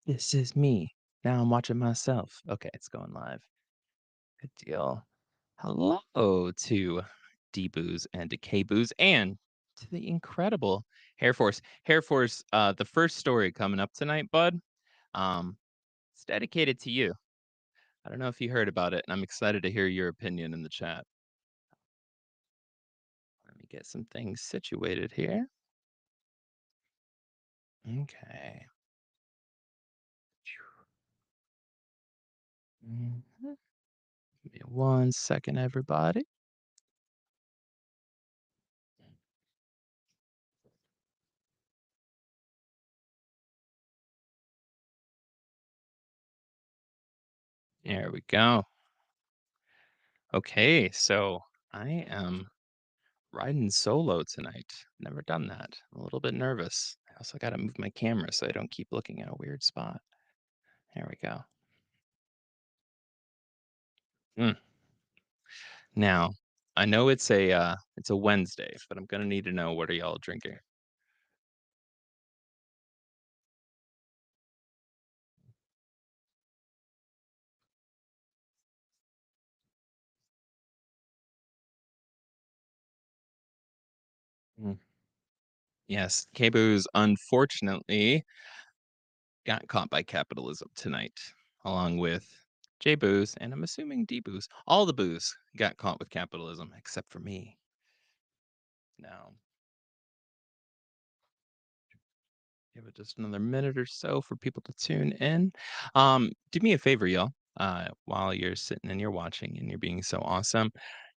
This is me. Now I'm watching myself. Okay, it's going live. Good deal. Hello to D-Booze and Decay Booze and to the incredible Hair Force. Hair Force, the first story coming up tonight, bud, um, it's dedicated to you. I don't know if you heard about it, and I'm excited to hear your opinion in the chat. Let me get some things situated here. Okay. Mhm. Give me 1 second, everybody. There we go. Okay, so I am riding solo tonight. Never done that. I'm a little bit nervous. I also got to move my camera so I don't keep looking at a weird spot. There we go. Mm. Now, I know it's a Wednesday, but I'm gonna need to know, what are y'all drinking? Mm. Yes, Cabo's unfortunately got caught by capitalism tonight, along with J Booze, and I'm assuming D Booze. All the booze got caught with capitalism except for me. Now, give it just another minute or so for people to tune in. Do me a favor, y'all. While you're sitting and you're watching and you're being so awesome,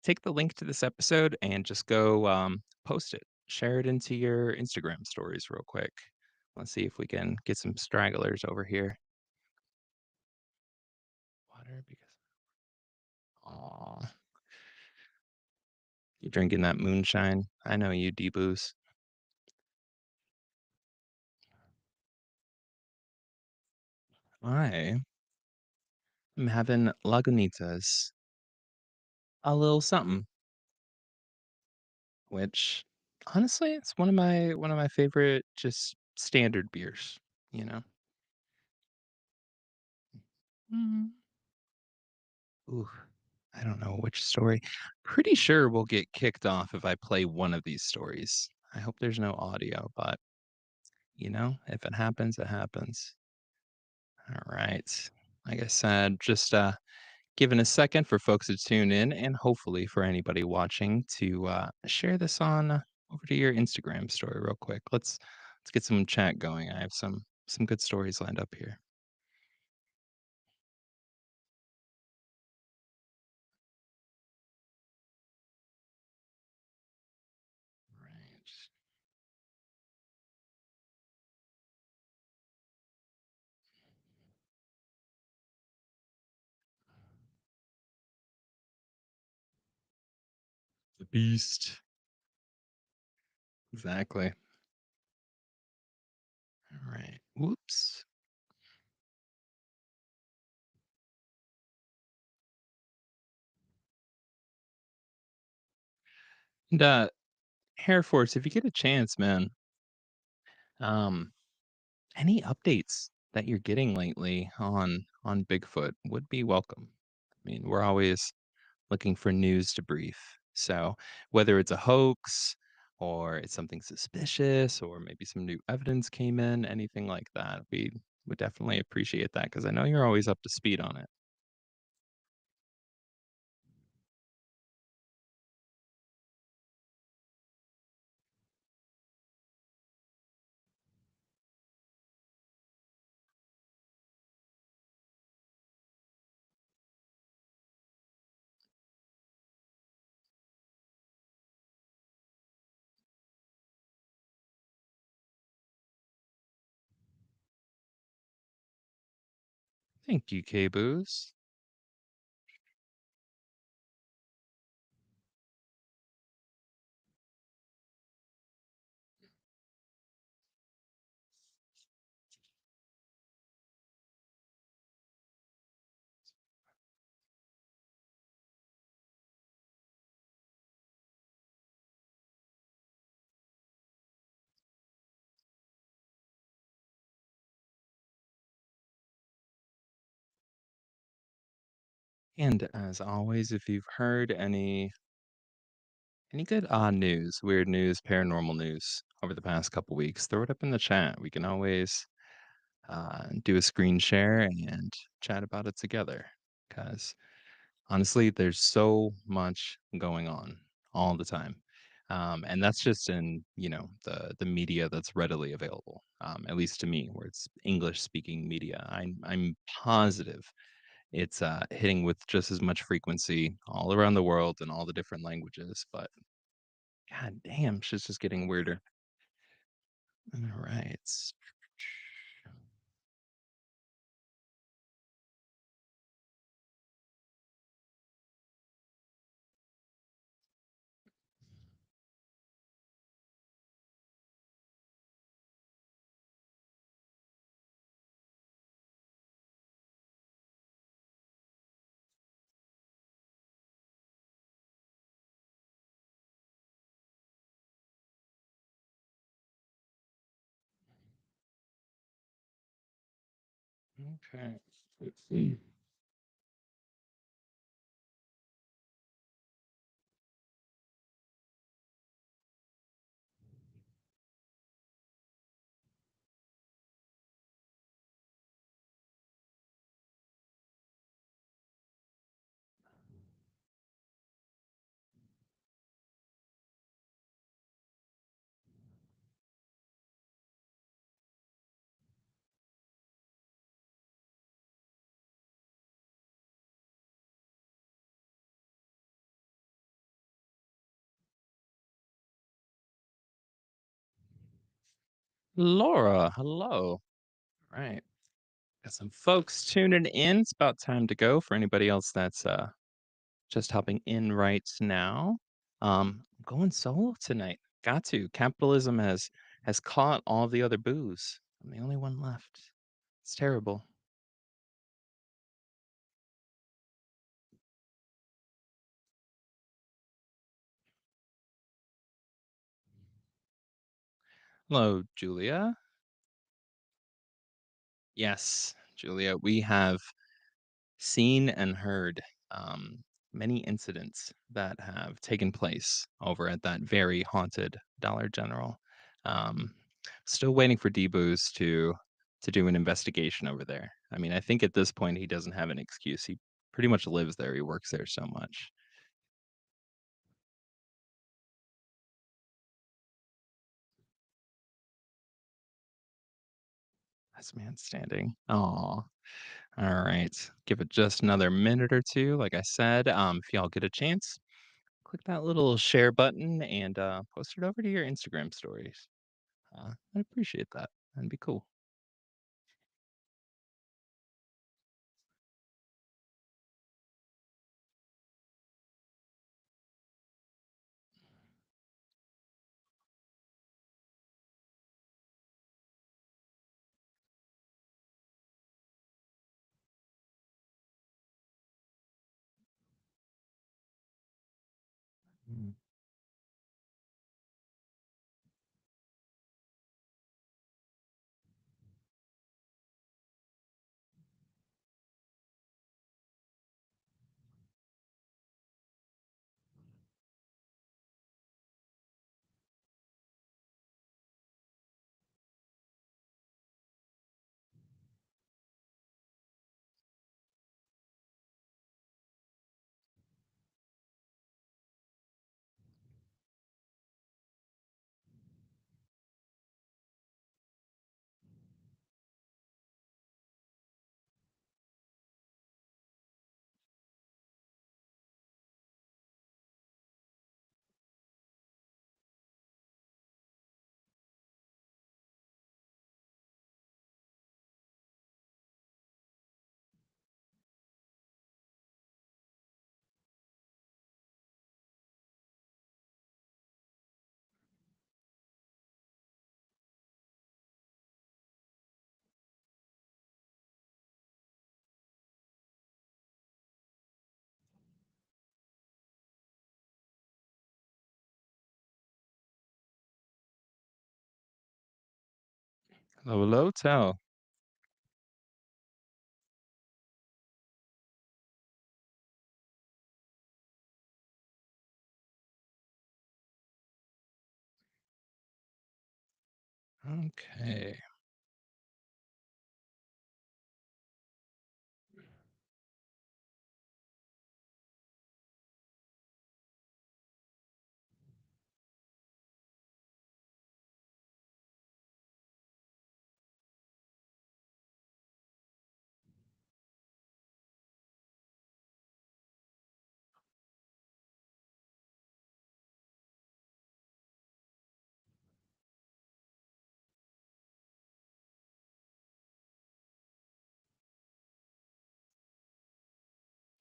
take the link to this episode and just go post it. Share it into your Instagram stories real quick. Let's see if we can get some stragglers over here. Water because aw, you drinking that moonshine. I know you, D-Booze. I am having Lagunitas, a little something. Which, honestly, it's one of my favorite just standard beers, you know? Mhm. Ooh, I don't know which story. Pretty sure we'll get kicked off if I play one of these stories. I hope there's no audio, but, if it happens, it happens. Alright. Like I said, just, giving a second for folks to tune in and hopefully for anybody watching to, share this on over to your Instagram story real quick. Let's get some chat going. I have some good stories lined up here. Right. The beast. Exactly. All right. Whoops. And Hair Force, if you get a chance, man, um, any updates that you're getting lately on Bigfoot would be welcome. I mean, we're always looking for news to brief. So whether it's a hoax or it's something suspicious or maybe some new evidence came in, anything like that, we would definitely appreciate that because I know you're always up to speed on it. Thank you, K-Booze. And as always, if you've heard any good odd news, weird news, paranormal news over the past couple weeks, throw it up in the chat. We can always do a screen share and chat about it together. Because honestly, there's so much going on all the time. And that's just in, the media that's readily available. At least to me, where it's English speaking media. I'm positive it's hitting with just as much frequency all around the world in all the different languages. But god damn, shit's just getting weirder. All right. Okay. Laura, hello. All right. Got some folks tuning in. It's about time to go for anybody else that's just hopping in right now. I'm going solo tonight. Got to. Capitalism has caught all the other booze. I'm the only one left. It's terrible. Hello, Julia. Yes, Julia, we have seen and heard many incidents that have taken place over at that very haunted Dollar General. Um, Still waiting for D-Booze to do an investigation over there. I mean, I think at this point he doesn't have an excuse. He pretty much lives there. He works there so much. Last man standing. Oh, all right. Give it just another minute or two. Like I said, if y'all get a chance, click that little share button and post it over to your Instagram stories. I'd appreciate that. That'd be cool. Mm. Hello, hello, tell. Okay.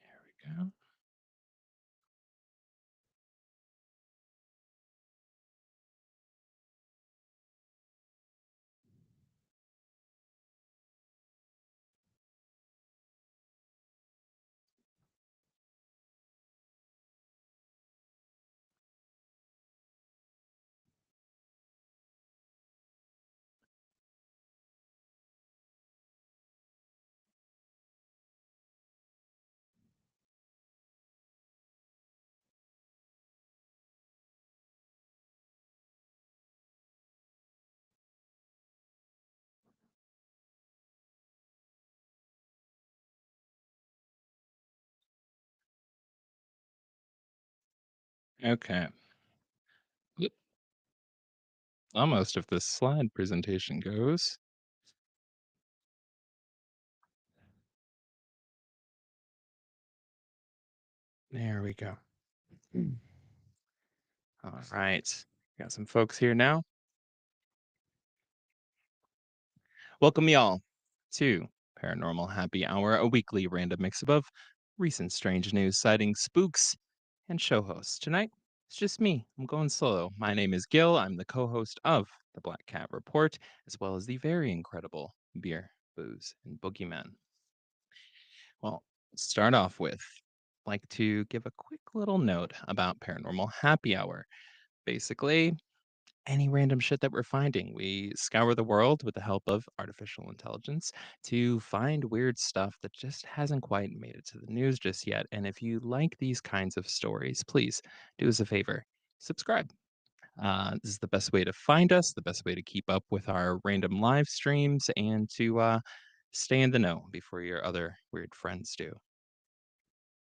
There we go. Okay. Yep. Almost if this slide presentation goes. There we go. Mm. All right. Got some folks here now. Welcome, y'all, to Paranormal Happy Hour, a weekly random mix of recent strange news, sightings, spooks, and show hosts. Tonight, it's just me. I'm going solo. My name is Gil. I'm the co host of the Black Cat Report, as well as the very incredible Beer, Booze, and Boogeyman. Well, let's start off with like to give a quick little note about Paranormal Happy Hour. Basically, any random shit that we're finding. We scour the world with the help of artificial intelligence to find weird stuff that just hasn't quite made it to the news just yet. And if you like these kinds of stories, please do us a favor, subscribe. This is the best way to find us, the best way to keep up with our random live streams, and to stay in the know before your other weird friends do.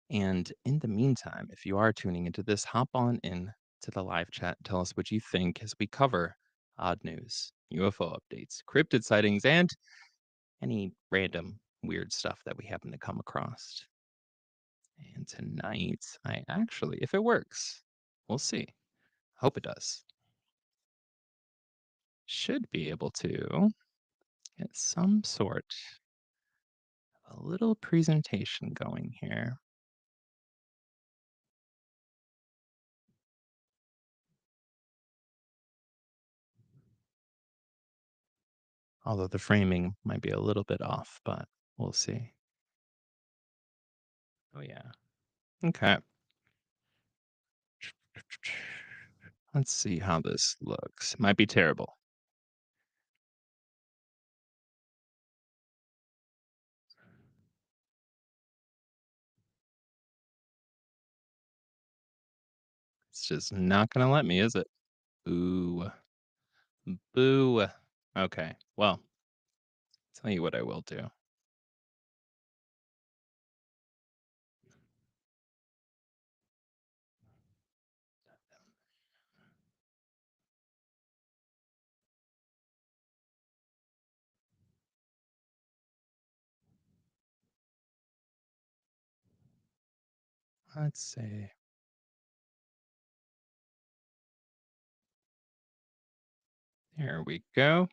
And in the meantime, if you are tuning into this, hop on in to the live chat. Tell us what you think as we cover odd news, UFO updates, cryptid sightings, and any random weird stuff that we happen to come across. And tonight, I actually, if it works, we'll see. Hope it does. Should be able to get some sort of a little presentation going here. Although the framing might be a little bit off, but we'll see. Oh, yeah. Okay. Let's see how this looks. Might be terrible. It's just not gonna let me, is it? Boo. Boo. Okay. Well, tell you what I will do. Let's see. There we go.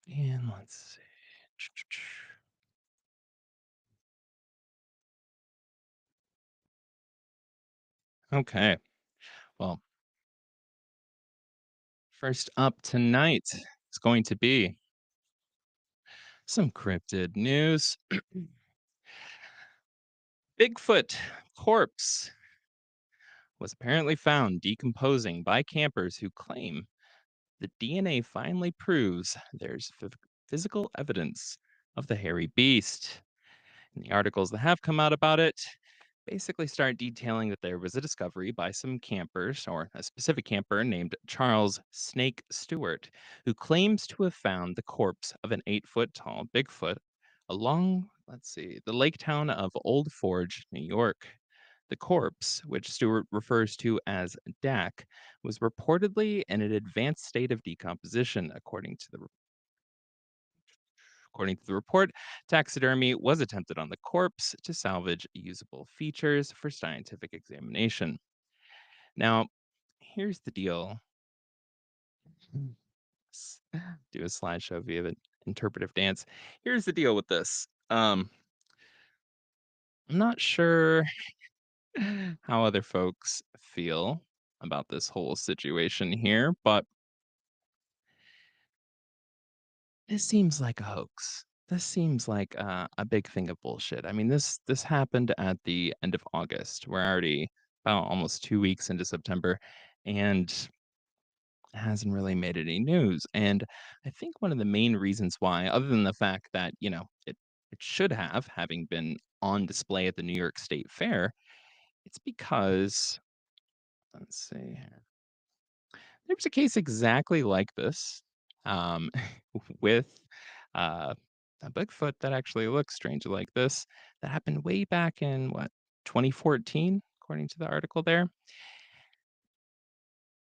And let's see. Okay. Well, first up tonight is going to be some cryptid news. Bigfoot corpse was apparently found decomposing by campers who claim the DNA finally proves there's physical evidence of the hairy beast. In the articles that have come out about it, basically start detailing that there was a discovery by some campers, or a specific camper named Charles Snake Stewart, who claims to have found the corpse of an 8-foot tall Bigfoot along, let's see, the lake town of Old Forge, New York. The corpse, which Stewart refers to as Dak, was reportedly in an advanced state of decomposition, according to the report. Taxidermy was attempted on the corpse to salvage usable features for scientific examination. Now, here's the deal. S- Do a slideshow via an interpretive dance. Here's the deal with this. I'm not sure how other folks feel about this whole situation here, but this seems like a hoax. This seems like a big thing of bullshit. I mean, this happened at the end of August. We're already about almost 2 weeks into September, and hasn't really made any news. And I think one of the main reasons why, other than the fact that it should have, having been on display at the New York State Fair, it's because, let's see, there was a case exactly like this, um, with uh, a Bigfoot that actually looks strangely like this. That happened way back in what, 2014, according to the article there.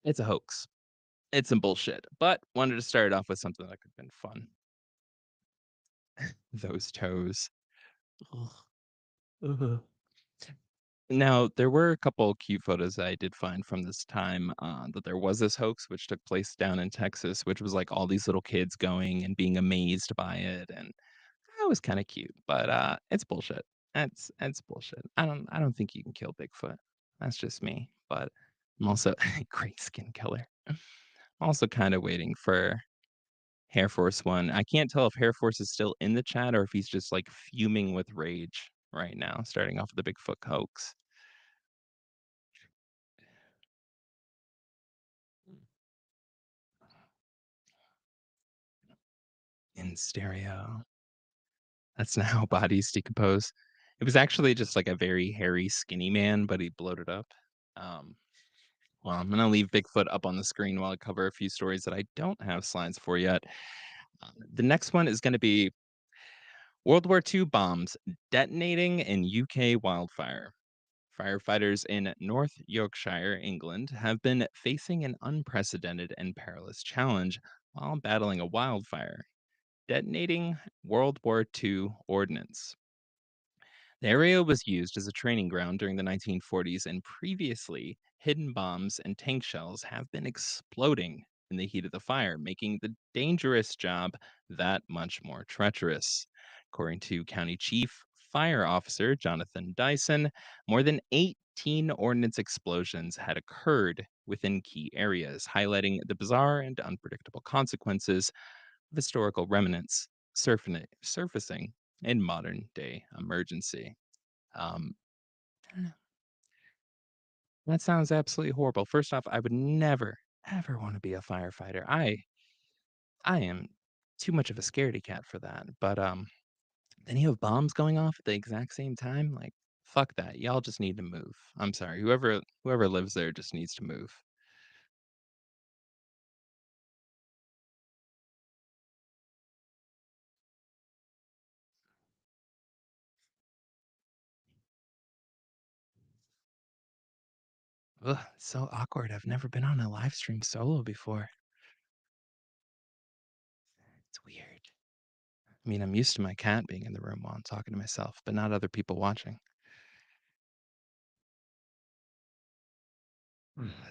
It's a hoax. It's some bullshit. But wanted to start off with something that could have been fun. Those toes. Ugh. Ugh. Now, there were a couple cute photos that I did find from this time, that there was this hoax, which took place down in Texas, which was like all these little kids going and being amazed by it, and that was kind of cute. But it's bullshit. That's bullshit. I don't think you can kill Bigfoot. That's just me. But I'm also great skin color. Also kind of waiting for Hair Force One. I can't tell if Hair Force is still in the chat or if he's just like fuming with rage right now, starting off with the Bigfoot hoax. In stereo. That's not how bodies decompose. It was actually just like a very hairy, skinny man, but he bloated up. Um, well, I'm gonna leave Bigfoot up on the screen while I cover a few stories that I don't have slides for yet. The next one is gonna be World War II bombs detonating in UK wildfire. Firefighters in North Yorkshire, England, have been facing an unprecedented and perilous challenge while battling a wildfire, detonating World War II ordnance. The area was used as a training ground during the 1940s, and previously, hidden bombs and tank shells have been exploding in the heat of the fire, making the dangerous job that much more treacherous. According to County Chief Fire Officer Jonathan Dyson, more than 18 ordnance explosions had occurred within key areas, highlighting the bizarre and unpredictable consequences of historical remnants surfacing in modern day emergency. Um, that sounds absolutely horrible. First off, I would never, ever want to be a firefighter. I am too much of a scaredy cat for that. But then you have bombs going off at the exact same time. Like, fuck that. Y'all just need to move. I'm sorry. Whoever lives there just needs to move. Ugh, it's so awkward. I've never been on a live stream solo before. It's weird. I mean, I'm used to my cat being in the room while I'm talking to myself, but not other people watching.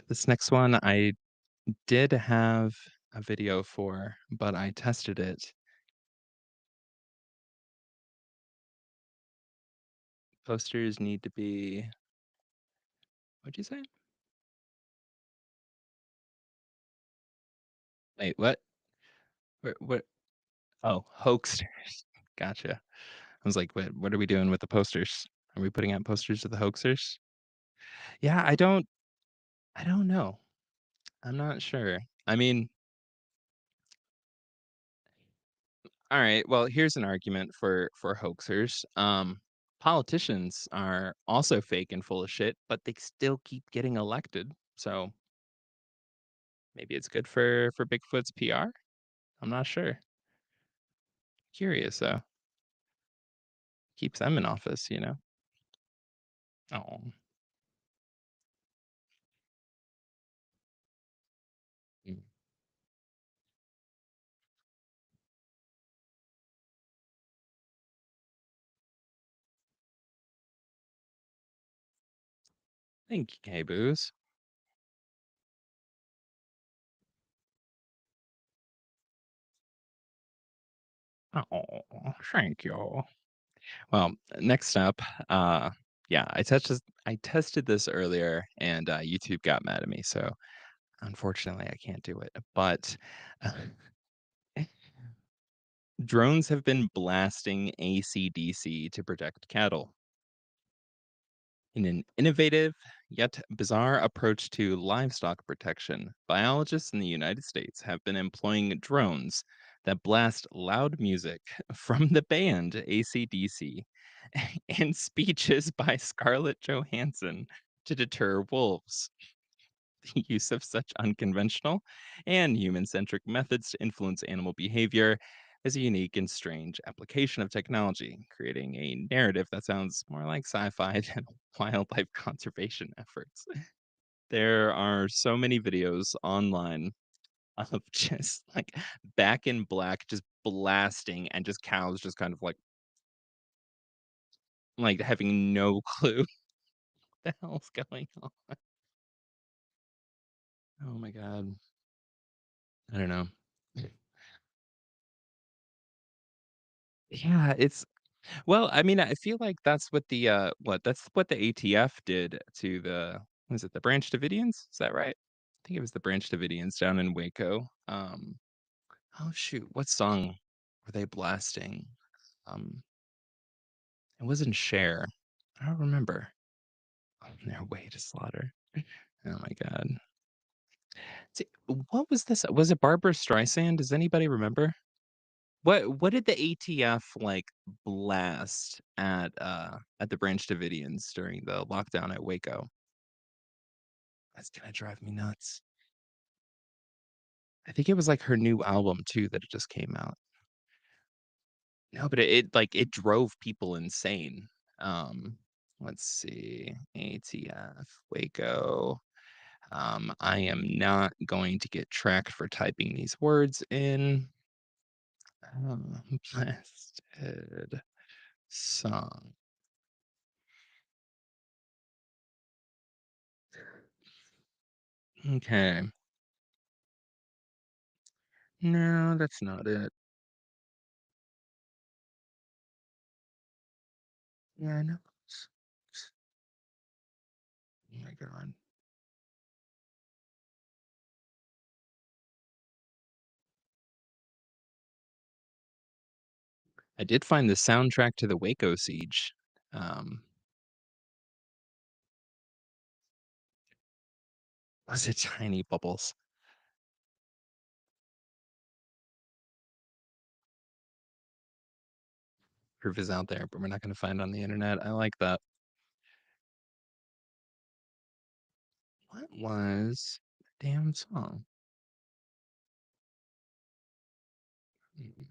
This next one, I did have a video for, but I tested it. Posters need to be, what'd you say? Wait, what? What? Oh, hoaxers. Gotcha. I was like, what are we doing with the posters? Are we putting out posters of the hoaxers? Yeah, I don't know. I'm not sure. I mean, all right, well, here's an argument for hoaxers. Politicians are also fake and full of shit, but they still keep getting elected. So maybe it's good for Bigfoot's PR. I'm not sure. Curious though. Keeps them in office, you know. Oh, mm, thank you, K-Boos. Oh, thank you. Well, next up, uh, yeah, I tested this earlier, and YouTube got mad at me. So unfortunately, I can't do it. But uh, drones have been blasting ACDC to protect cattle. In an innovative yet bizarre approach to livestock protection, biologists in the United States have been employing drones that blast loud music from the band ACDC and speeches by Scarlett Johansson to deter wolves. The use of such unconventional and human centric methods to influence animal behavior is a unique and strange application of technology, creating a narrative that sounds more like sci fi than wildlife conservation efforts. There are so many videos online of just like Back in Black just blasting and just cows just kind of like having no clue what the hell's going on. Oh my god. I don't know. Yeah, it's well, I mean, I feel like that's what the ATF did to the was it the Branch Davidians? Is that right? I think it was the Branch Davidians down in Waco. Oh shoot, what song were they blasting? Um, it wasn't Share. I don't remember. On their way to slaughter. Oh my god. See, what was this? Was it Barbara Streisand? Does anybody remember? What did the ATF, like, blast at the Branch Davidians during the lockdown at Waco? That's gonna drive me nuts. I think it was, like, her new album too that it just came out. No, but it drove people insane. Let's see, ATF, Waco. I am not going to get tracked for typing these words in. Blasted song. Okay. No, that's not it. Yeah, I know. Oh my god. I did find the soundtrack to the Waco siege. Um, was it Tiny Bubbles? Proof is out there, but we're not gonna find it on the internet. I like that. What was the damn song? Mm,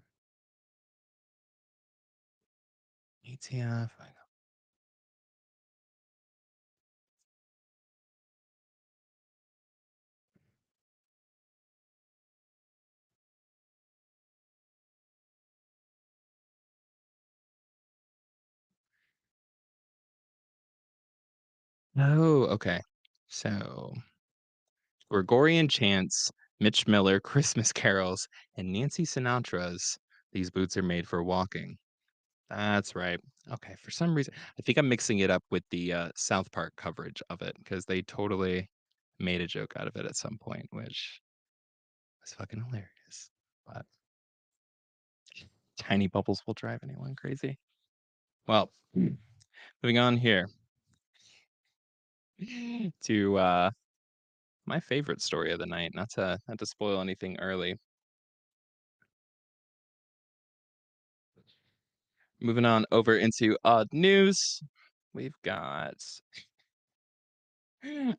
ATF. Oh, okay. So Gregorian chants, Mitch Miller, Christmas carols, and Nancy Sinatra's "These Boots Are Made for Walking." That's right. Okay, for some reason, I think I'm mixing it up with the, South Park coverage of it because they totally made a joke out of it at some point, which was fucking hilarious. But tiny bubbles will drive anyone crazy. Well, moving on here to, my favorite story of the night, not to spoil anything early. Moving on over into odd news, we've got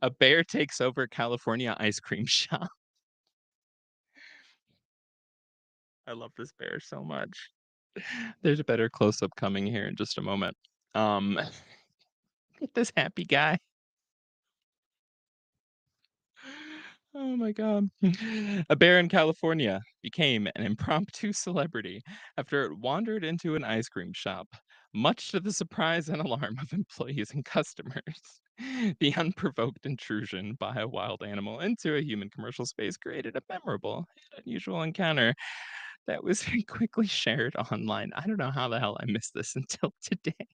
a bear takes over California ice cream shop. I love this bear so much. There's a better close up coming here in just a moment. Um, this happy guy. Oh my god. A bear in California became an impromptu celebrity after it wandered into an ice cream shop, much to the surprise and alarm of employees and customers. The unprovoked intrusion by a wild animal into a human commercial space created a memorable and unusual encounter that was quickly shared online. I don't know how the hell I missed this until today.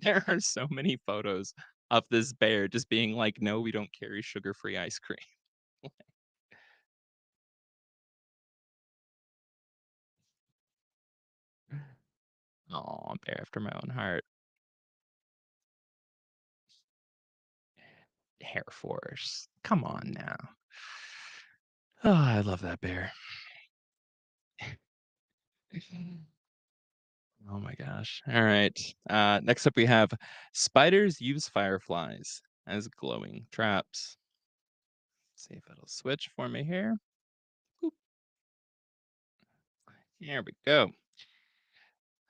There are so many photos of this bear just being like, no, we don't carry sugar free ice cream. Oh, bear after my own heart. Hair Force. Come on now. Oh, I love that bear. Oh my gosh. All right. Next up, we have spiders use fireflies as glowing traps. See if it'll switch for me here. Boop. Here we go.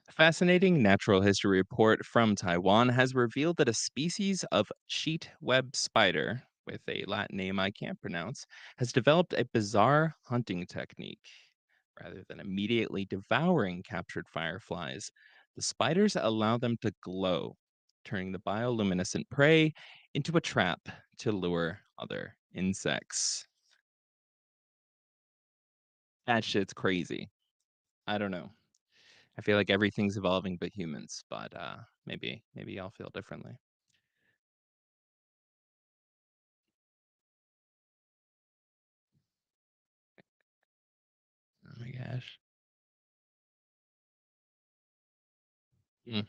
A fascinating natural history report from Taiwan has revealed that a species of sheet web spider, with a Latin name I can't pronounce, has developed a bizarre hunting technique. Rather than immediately devouring captured fireflies, the spiders allow them to glow, turning the bioluminescent prey into a trap to lure other insects. That shit's crazy. I don't know. I feel like everything's evolving but humans, but maybe y'all feel differently. Oh my gosh. Mm.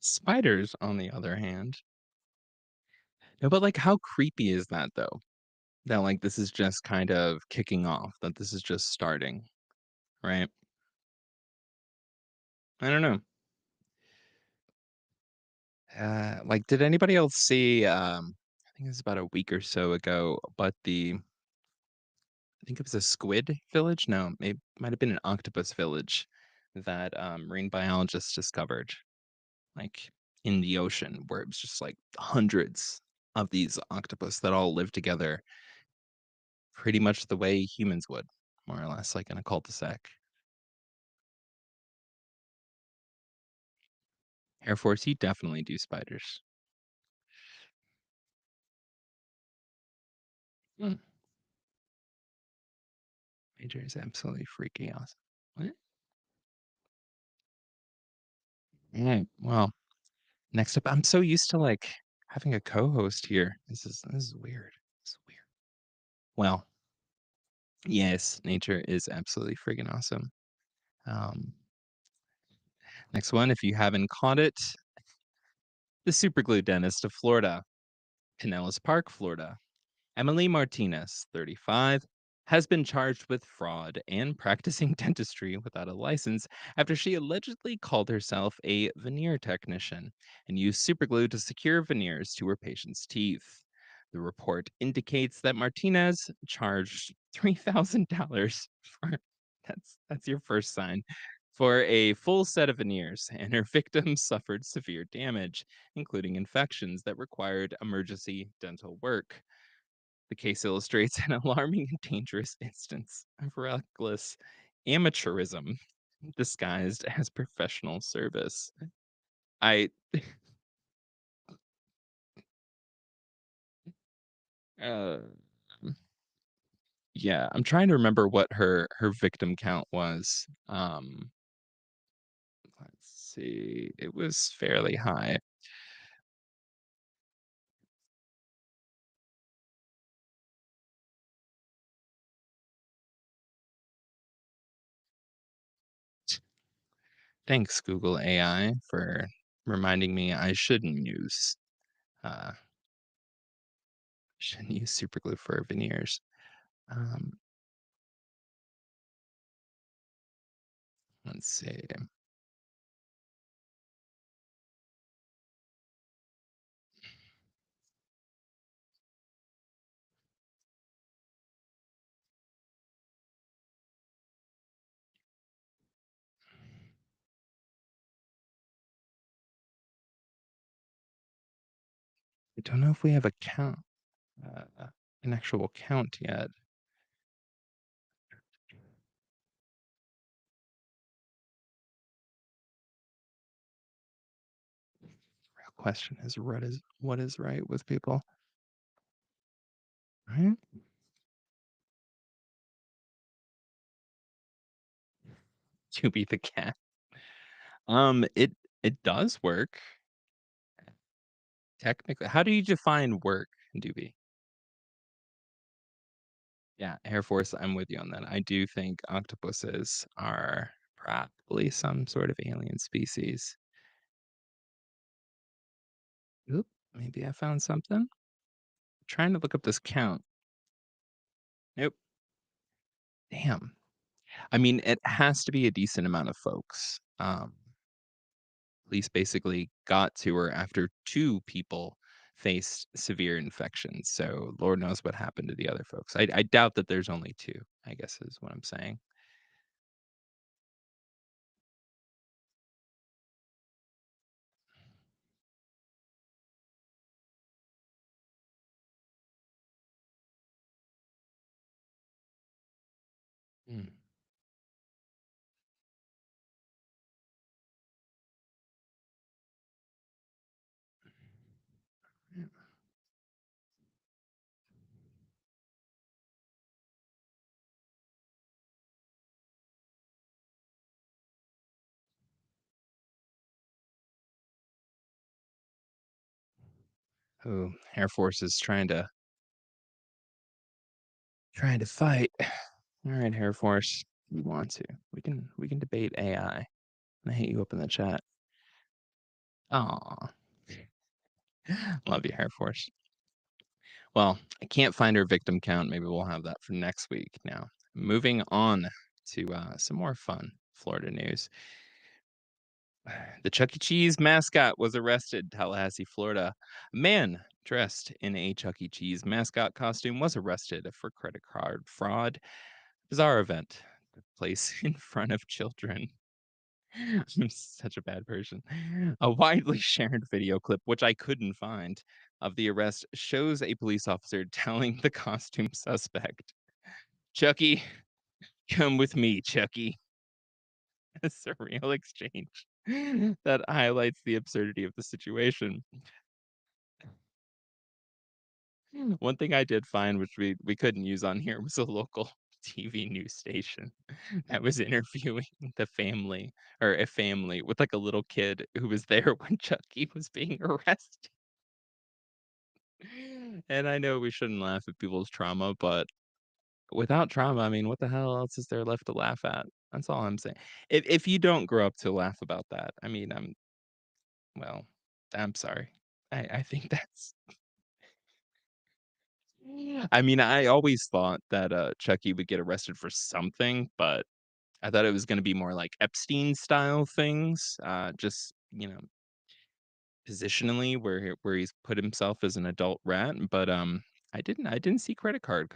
Spiders, on the other hand. No, but like how creepy is that though? That like this is just kind of kicking off, that this is just starting, right? I don't know. Like did anybody else see I think it was about a week or so ago, but I think it was a squid village? No, it might have been an octopus village that marine biologists discovered like in the ocean where it was just like hundreds of these octopus that all live together pretty much the way humans would, more or less, like in a cul-de-sac. Air Force, you definitely do spiders. Mm, Major is absolutely freaky awesome. What? Alright, well, next up, I'm so used to like having a co-host here. This is weird. This is weird. Well, yes, nature is absolutely freaking awesome. Um, Next one, if you haven't caught it, the superglue dentist of Florida, Pinellas Park, Florida. Emily Martinez, 35, has been charged with fraud and practicing dentistry without a license after she allegedly called herself a veneer technician and used superglue to secure veneers to her patients' teeth. The report indicates that Martinez charged $3,000 for that's your first sign for a full set of veneers, and her victims suffered severe damage, including infections that required emergency dental work. The case illustrates an alarming and dangerous instance of reckless amateurism disguised as professional service. I uh yeah, I'm trying to remember what her victim count was. Let's see. It was fairly high. Thanks Google AI for reminding me I uh shouldn't use super glue for veneers. Um Let's see. I don't know if we have a count, an actual count yet. Real question is what is right with people, right? To be the cat. It does work technically. How do you define work, Doobie? Yeah, Air Force, I'm with you on that. I do think octopuses are probably some sort of alien species. Oop, maybe I found something. Trying to look up this count. Nope. Damn. I mean, it has to be a decent amount of folks. Police basically got to her after 2 people faced severe infections, so Lord knows what happened to the other folks. I doubt that there's only 2, I guess is what I'm saying. Mm, yeah. Oh, Air Force is trying to fight. Alright, Air Force, if you want to. We can debate AI. I hit you up in the chat. Aw. Love you, Air Force. Well, I can't find her victim count. Maybe we'll have that for next week. Now, moving on to some more fun Florida news. The Chuck E. Cheese mascot was arrested, Tallahassee, Florida. A man dressed in a Chuck E. Cheese mascot costume was arrested for credit card fraud. Bizarre event took place in front of children. I'm such a bad person. A widely shared video clip, which I couldn't find, of the arrest shows a police officer telling the costume suspect, Chucky, come with me, Chucky. A surreal exchange that highlights the absurdity of the situation. One thing I did find, which we couldn't use on here, was a local TV news station that was interviewing the family or a family with like a little kid who was there when Chucky was being arrested. And I know we shouldn't laugh at people's trauma, but without trauma, I mean, what the hell else is there left to laugh at? That's all I'm saying. If you don't grow up to laugh about that, I mean, well, I'm sorry. I think that's I mean, I always thought that, Chucky would get arrested for something, but I thought it was gonna be more like Epstein style things, just, positionally where he's put himself as an adult rat, but, I didn't see credit card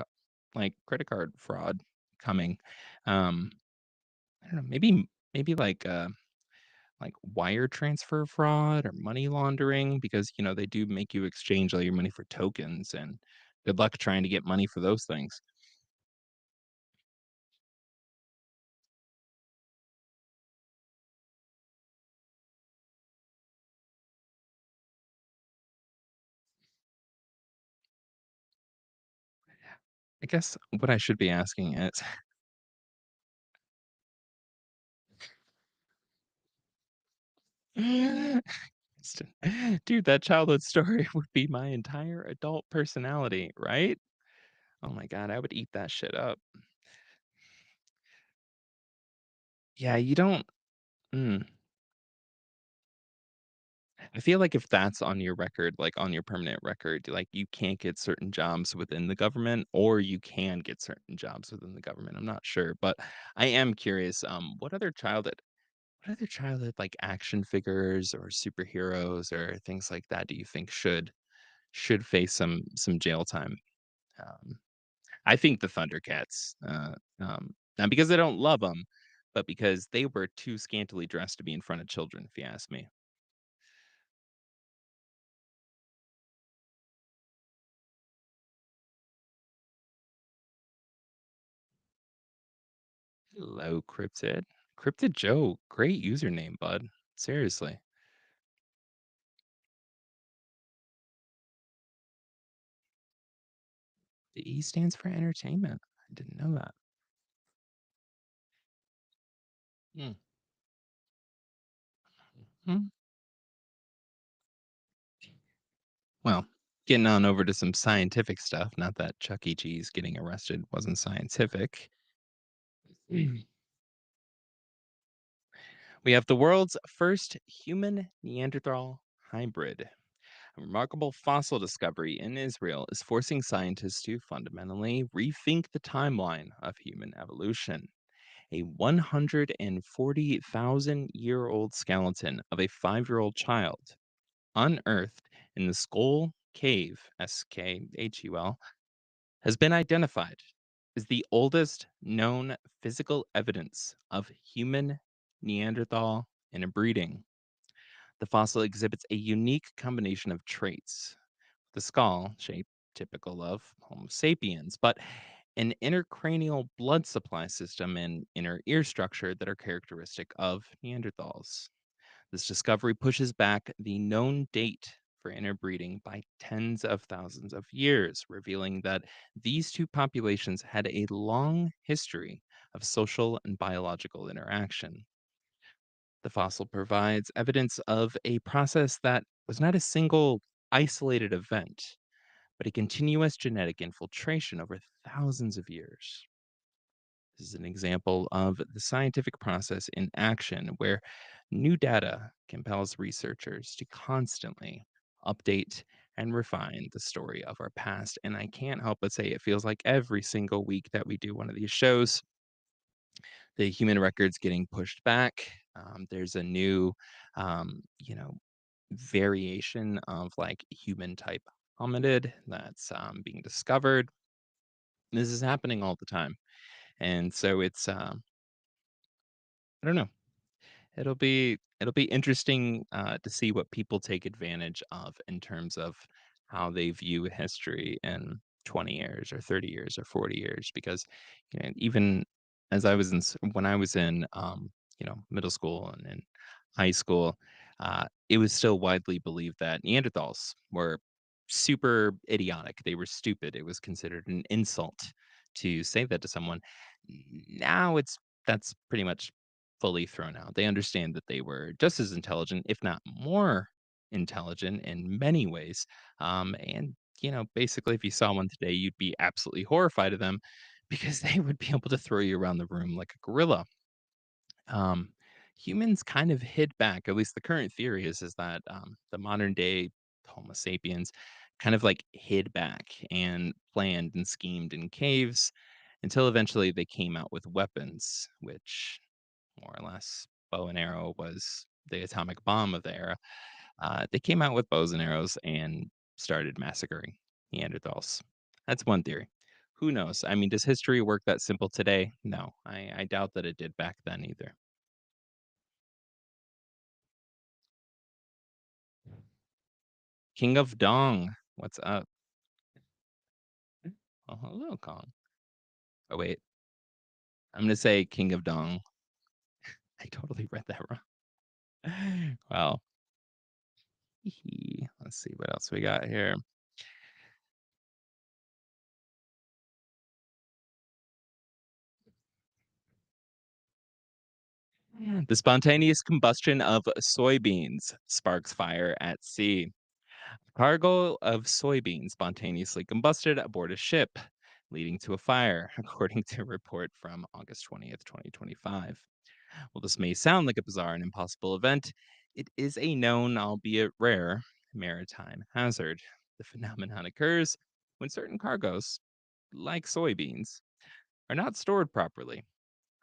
fraud coming. Um, I don't know, maybe like wire transfer fraud or money laundering because, they do make you exchange all your money for tokens, and good luck trying to get money for those things. I guess what I should be asking is dude, that childhood story would be my entire adult personality, right? Oh my god, I would eat that shit up. Yeah, you don't mm. I feel like if that's on your record, like on your permanent record, like you can't get certain jobs within the government or you can get certain jobs within the government. I'm not sure, but I am curious. What other childhood like action figures or superheroes or things like that do you think should face some jail time? Um, I think the Thundercats, not because I don't love them, but because they were too scantily dressed to be in front of children, if you ask me. Hello, Cryptid. Cryptid Joe, great username, bud. Seriously. The E stands for entertainment. I didn't know that. Hmm. Hmm. Well, getting on over to some scientific stuff, not that Chuck E. Cheese getting arrested wasn't scientific. Mm. We have the world's first human Neanderthal hybrid. A remarkable fossil discovery in Israel is forcing scientists to fundamentally rethink the timeline of human evolution. A 140,000-year-old skeleton of a 5-year-old child unearthed in the Skull Cave, Skhul, has been identified as the oldest known physical evidence of human Neanderthal interbreeding. The fossil exhibits a unique combination of traits: the skull shape typical of Homo sapiens, but an intercranial blood supply system and inner ear structure that are characteristic of Neanderthals. This discovery pushes back the known date for interbreeding by tens of thousands of years, revealing that these two populations had a long history of social and biological interaction. The fossil provides evidence of a process that was not a single isolated event, but a continuous genetic infiltration over thousands of years. This is an example of the scientific process in action where new data compels researchers to constantly update and refine the story of our past. And I can't help but say it feels like every single week that we do one of these shows, the human record's getting pushed back. There's a new, variation of like human type hominid that's being discovered. This is happening all the time. And so I don't know. It'll be interesting to see what people take advantage of in terms of how they view history in 20 years or 30 years or 40 years because even as when I was in middle school and in high school, it was still widely believed that Neanderthals were super idiotic. They were stupid. It was considered an insult to say that to someone. Now that's pretty much fully thrown out. They understand that they were just as intelligent, if not more intelligent in many ways. And, basically, if you saw one today, you'd be absolutely horrified of them because they would be able to throw you around the room like a gorilla. Um, Humans kind of hid back, at least the current theory is that the modern day Homo sapiens kind of like hid back and planned and schemed in caves until eventually they came out with weapons, which more or less bow and arrow was the atomic bomb of the era. They came out with bows and arrows and started massacring Neanderthals. That's one theory. Who knows? I mean, does history work that simple today? No, I doubt that it did back then either. King of Dong, what's up? Oh, hello, Kong. Oh, wait, I'm gonna say King of Dong. I totally read that wrong. Well, let's see what else we got here. The spontaneous combustion of soybeans sparks fire at sea. Cargo of soybeans spontaneously combusted aboard a ship, leading to a fire, according to a report from August 20th, 2025. Well, this may sound like a bizarre and impossible event, It is a known, albeit rare, maritime hazard. The phenomenon occurs when certain cargoes, like soybeans, are not stored properly.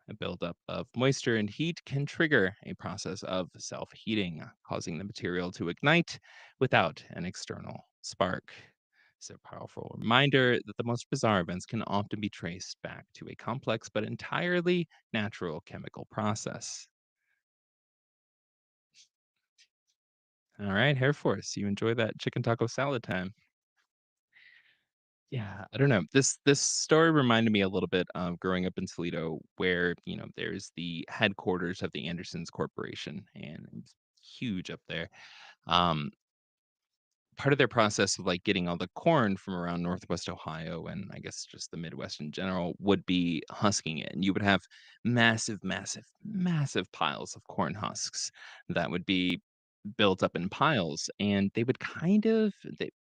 A buildup of moisture and heat can trigger a process of self heating, causing the material to ignite without an external spark. It's a powerful reminder that the most bizarre events can often be traced back to a complex but entirely natural chemical process. All right, Hair Force, you enjoy that chicken taco salad time. Yeah, I don't know. This story reminded me a little bit of growing up in Toledo, where there's the headquarters of the Andersons Corporation, and it's huge up there. Um, Part of their process of like getting all the corn from around Northwest Ohio and I guess just the Midwest in general would be husking it. And you would have massive, massive, massive piles of corn husks that would be built up in piles. And they would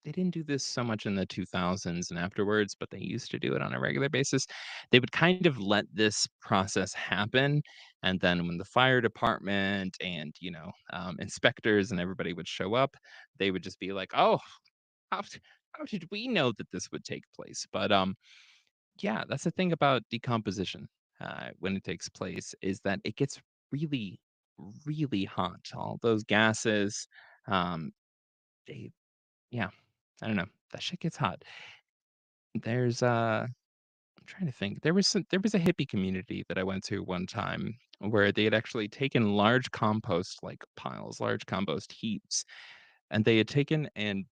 they didn't do this so much in the 2000s and afterwards, but they used to do it on a regular basis. They would kind of let this process happen. And then when the fire department and, inspectors and everybody would show up, they would just be like, "Oh, how how did we know that this would take place?" But, yeah, that's the thing about decomposition, when it takes place is that it gets really, really hot. All those gases, um, they yeah, I don't know. That shit gets hot. There's, I'm trying to think. There was a hippie community that I went to one time where they had actually taken large compost, like, piles, large compost heaps, and they had taken and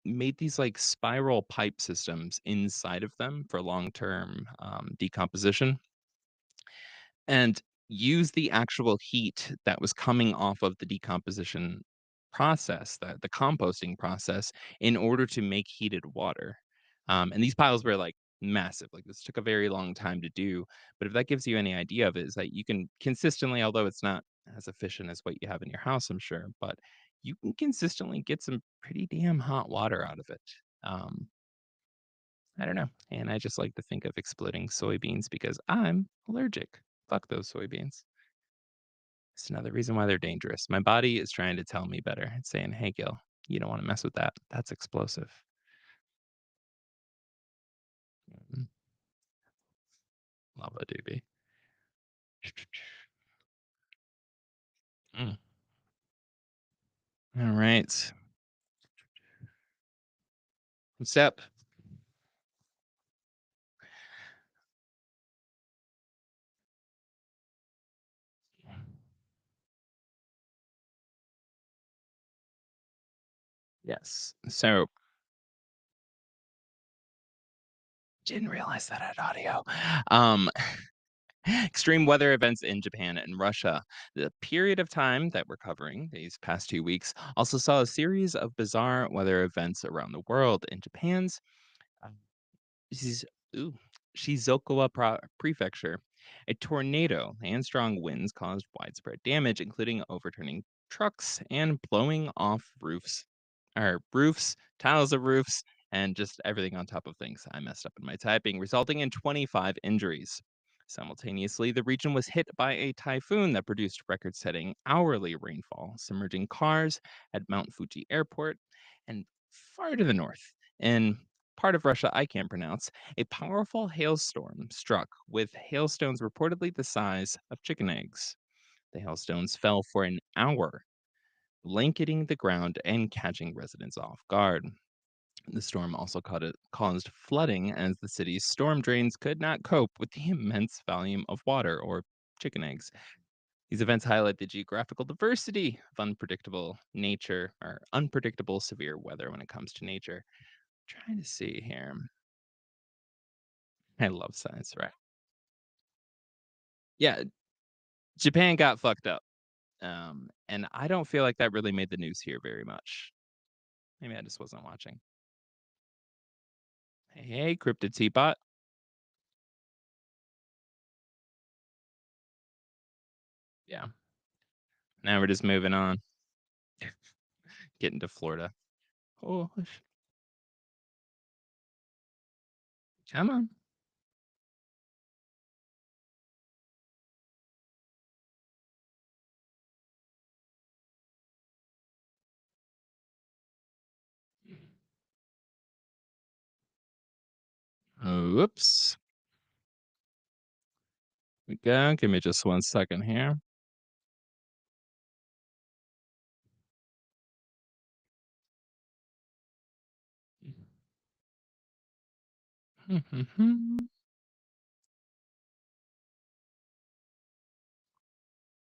made these like spiral pipe systems inside of them for long-term decomposition and use the actual heat that was coming off of the decomposition process, the composting process, in order to make heated water. And these piles were like massive. Like this took a very long time to do. But if that gives you any idea of it, is that you can consistently, although it's not as efficient as what you have in your house, I'm sure, but you can consistently get some pretty damn hot water out of it. Um, I don't know. And I just like to think of exploding soybeans because I'm allergic. Fuck those soybeans. It's another reason why they're dangerous. My body is trying to tell me better. It's saying, "Hey, Gil, you don't want to mess with that. That's explosive." Mm, Lava doobie. Mm. All right. Step. Yes. So didn't realize that I had audio. Um, extreme weather events in Japan and Russia. The period of time that we're covering these past 2 weeks also saw a series of bizarre weather events around the world. In Japan's Shiz ooh, Shizuoka Prefecture. A tornado and strong winds caused widespread damage, including overturning trucks and blowing off roofs, tiles of roofs, and just everything on top of things. I messed up in my typing, resulting in 25 injuries. Simultaneously, the region was hit by a typhoon that produced record setting hourly rainfall, submerging cars at Mount Fuji Airport. And far to the north, in part of Russia I can't pronounce, a powerful hailstorm struck with hailstones reportedly the size of chicken eggs. The hailstones fell for an hour, blanketing the ground and catching residents off guard. The storm also caused flooding as the city's storm drains could not cope with the immense volume of water or chicken eggs. These events highlight the geographical diversity of unpredictable severe weather when it comes to nature. Trying to see here. I love science, right? Yeah, Japan got fucked up. And I don't feel like that really made the news here very much. Maybe I just wasn't watching. Hey, Cryptid Teapot. Yeah. Now we're just moving on. Getting to Florida. Oh, come on. Whoops. We go. Give me just 1 second here.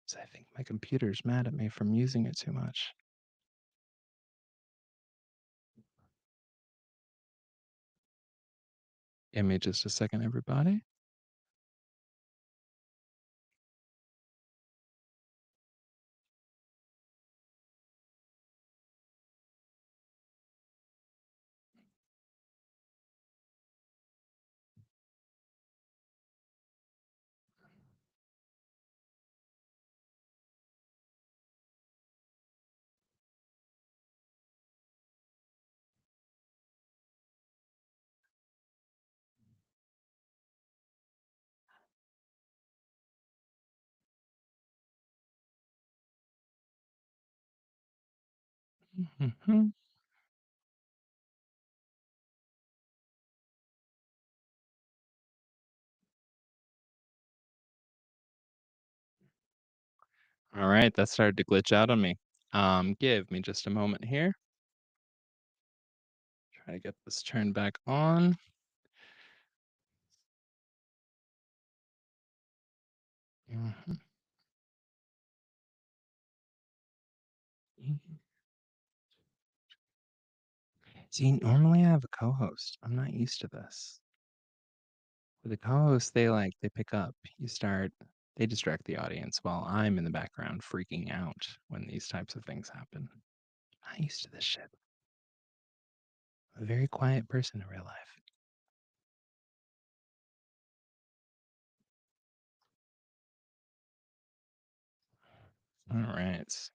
So I think my computer's mad at me from using it too much. Give me just a second, everybody. All right, that started to glitch out on me. Give me just a moment here. Try to get this turned back on. Mhm. See, normally I have a co-host. I'm not used to this. With the co-host, they pick up. They distract the audience while I'm in the background freaking out when these types of things happen. Not used to this shit. I'm a very quiet person in real life. All right.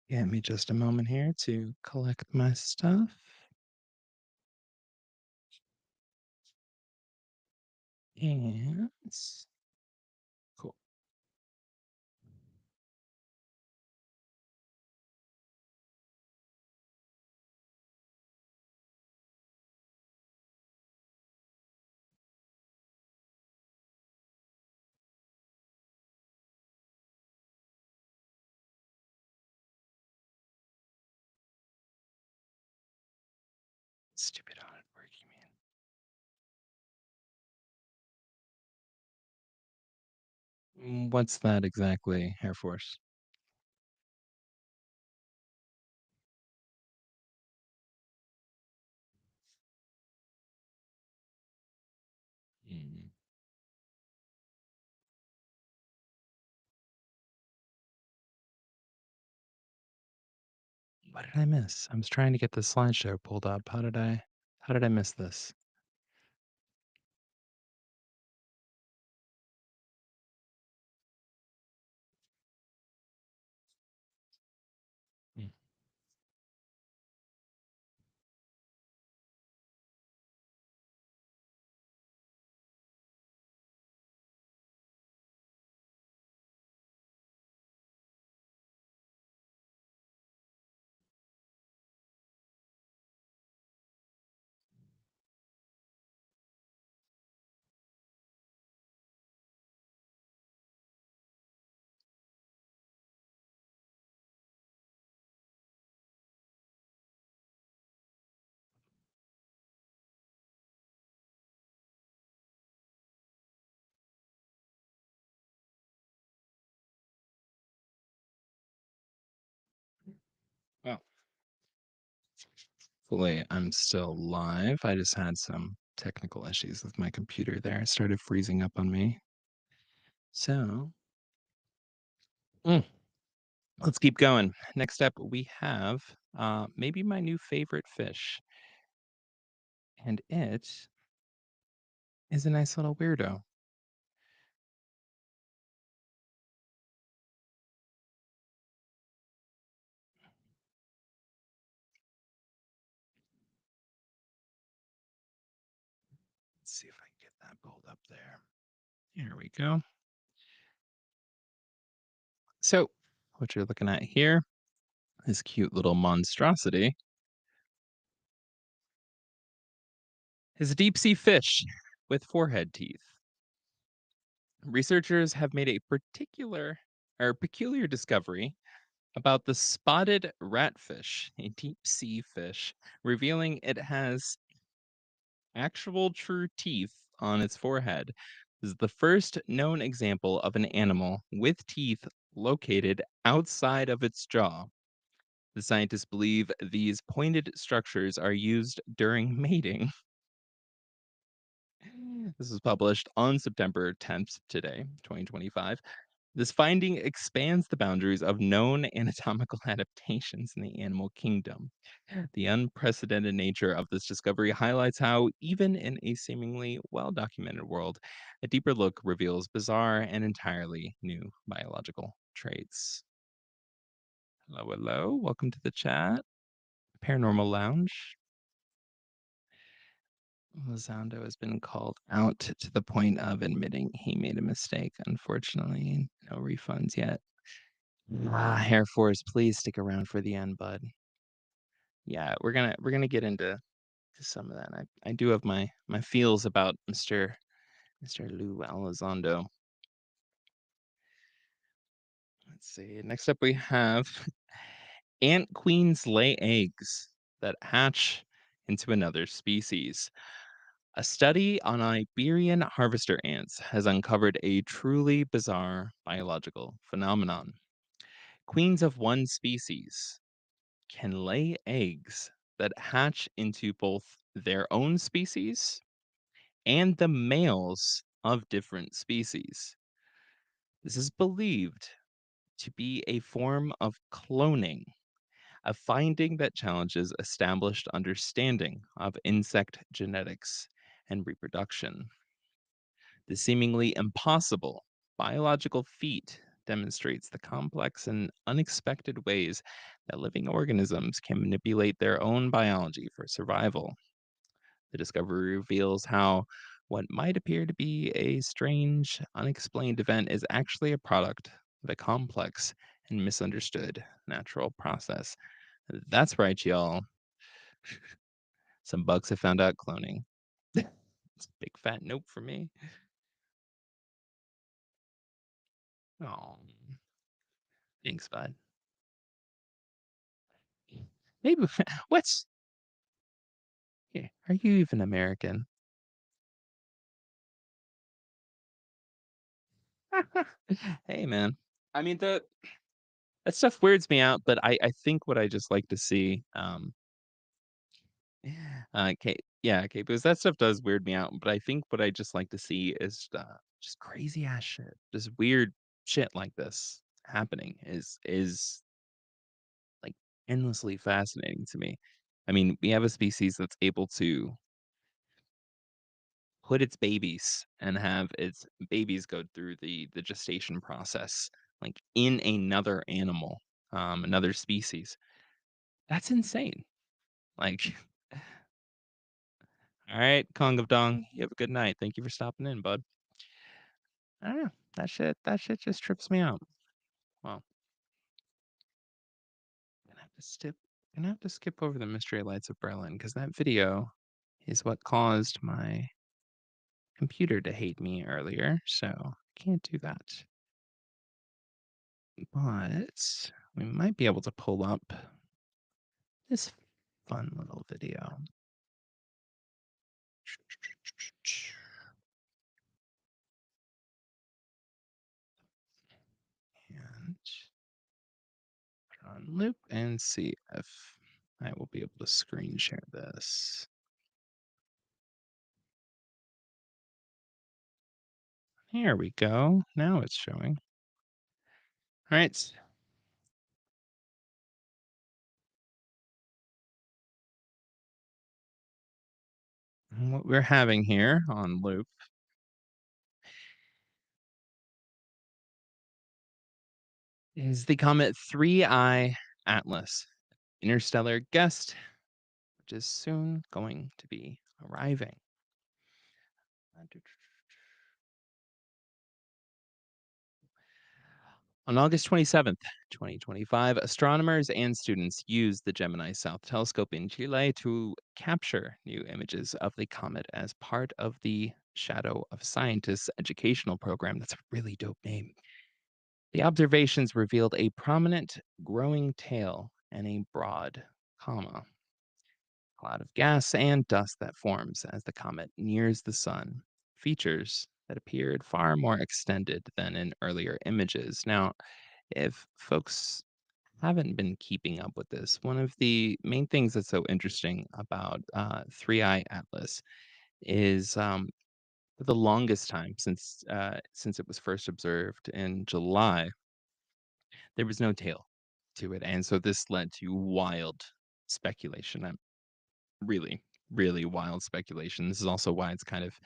Give me just a moment here to collect my stuff. And cool. Stupid haunted work, you mean? What's that exactly, Air Force? Mm. What did I miss? I was trying to get the slideshow pulled up. How did I miss this? Mm. Well, hopefully I'm still live. I just had some technical issues with my computer there. It started freezing up on me. So, mm, let's keep going. Next up, we have maybe my new favorite fish, and it is a nice little weirdo. see if I can get that pulled up there. Here we go. So, what you're looking at here, this cute little monstrosity, is a deep sea fish with forehead teeth. Researchers have made a peculiar discovery about the spotted ratfish, a deep sea fish, revealing it has actual true teeth on its forehead. This is the first known example of an animal with teeth located outside of its jaw. The scientists believe these pointed structures are used during mating. This was published on September 10th, today, 2025. This finding expands the boundaries of known anatomical adaptations in the animal kingdom. The unprecedented nature of this discovery highlights how, even in a seemingly well documented world, a deeper look reveals bizarre and entirely new biological traits. Hello, hello. Welcome to the chat. Paranormal Lounge. Lizondo has been called out to the point of admitting he made a mistake. Unfortunately, no refunds yet. Air Force, please stick around for the end, bud. Yeah, we're gonna get into some of that. I do have my feels about Mr. Lou Elizondo. Let's see. Next up, we have ant queens lay eggs that hatch into another species. A study on Iberian harvester ants has uncovered a truly bizarre biological phenomenon. Queens of one species can lay eggs that hatch into both their own species and the males of different species. This is believed to be a form of cloning, a finding that challenges established understanding of insect genetics and reproduction. The seemingly impossible biological feat demonstrates the complex and unexpected ways that living organisms can manipulate their own biology for survival. The discovery reveals how what might appear to be a strange, unexplained event is actually a product of a complex and misunderstood natural process. That's right, y'all. Some bugs have found out cloning. It's a big fat nope for me. Oh, thanks, bud. Maybe what's yeah, are you even American? Hey, man. I mean, that stuff weirds me out, but I think what I just like to see, yeah, okay, because that stuff does weird me out, but I think what I just like to see is, just crazy ass shit, just weird shit like this happening is, like, endlessly fascinating to me. I mean, we have a species that's able to put its babies and have its babies go through the gestation process, like, in another animal, another species. That's insane. Like, "Alright, Kong of Dong, you have a good night. Thank you for stopping in, bud." I don't know. That shit just trips me out. Well, gonna have to skip over the Mystery Lights of Berlin because that video is what caused my computer to hate me earlier, so can't do that. But we might be able to pull up this fun little video. And put it on loop and see if I will be able to screen share this. Here we go. Now it's showing. All right. And what we're having here on loop is the comet 3I Atlas, interstellar guest, which is soon going to be arriving. On August 27th, 2025, astronomers and students used the Gemini South Telescope in Chile to capture new images of the comet as part of the Shadow of Scientists educational program. That's a really dope name. The observations revealed a prominent growing tail and a broad comma cloud of gas and dust that forms as the comet nears the sun. Features that appeared far more extended than in earlier images. Now, if folks haven't been keeping up with this, one of the main things that's so interesting about Three Eye Atlas is for the longest time since it was first observed in July, there was no tail to it, and so this led to wild speculation. Really, really wild speculation. This is also why it's kind of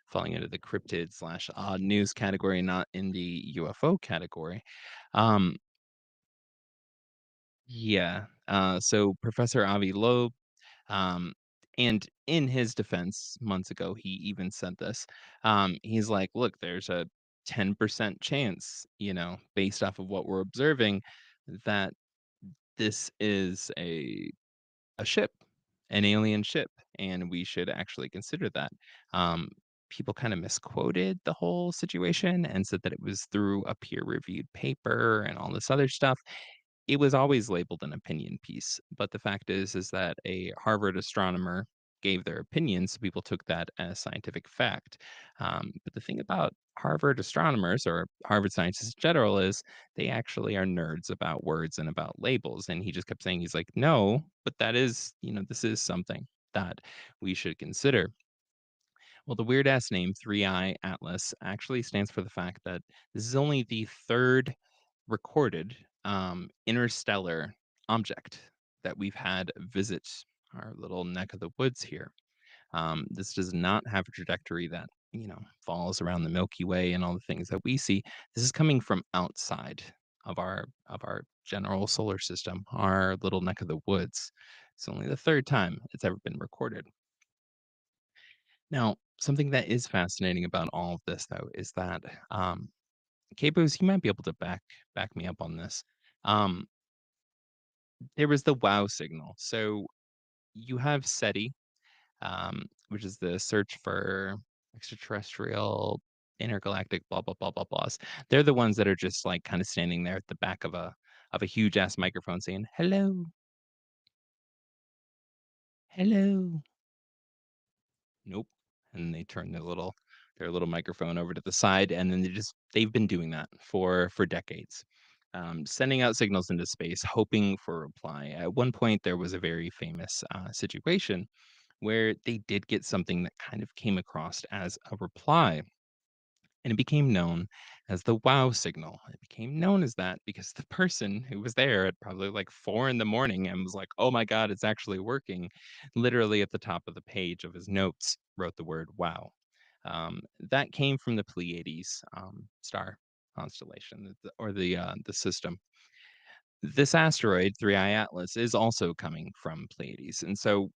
falling into the cryptid slash odd news category, not in the UFO category. Um, yeah. So Professor Avi Loeb, um, and in his defense, months ago, he even said this. He's like, look, there's a 10% chance, based off of what we're observing, that this is a ship, an alien ship, and we should actually consider that. Um, People kind of misquoted the whole situation and said that it was through a peer-reviewed paper and all this other stuff. It was always labeled an opinion piece, but the fact is that a Harvard astronomer gave their opinion, so people took that as scientific fact. But the thing about Harvard astronomers or Harvard scientists in general is they actually are nerds about words and about labels. And he just kept saying, he's like, no, but that is, this is something that we should consider. Well, the weird ass name 3i Atlas actually stands for the fact that this is only the third recorded interstellar object that we've had visit our little neck of the woods here. This does not have a trajectory that falls around the Milky Way and all the things that we see. This is coming from outside of our general solar system, our little neck of the woods. It's only the third time it's ever been recorded. Now, something that is fascinating about all of this, though, is that Capos, you might be able to back me up on this. Um, there was the wow signal. So you have SETI, which is the search for extraterrestrial, intergalactic, blah blah blah blah blahs. They're the ones that are just like kind of standing there at the back of a huge ass microphone saying hello, hello. Nope. And they turn their little microphone over to the side, and then they've been doing that for decades, sending out signals into space, hoping for a reply. At one point, there was a very famous situation where they did get something that kind of came across as a reply, and it became known as the wow signal. It became known as that because the person who was there at probably like 4 in the morning and was like, oh my God, it's actually working, literally at the top of the page of his notes wrote the word wow. That came from the Pleiades star constellation or the system. This asteroid, 3i Atlas, is also coming from Pleiades. And so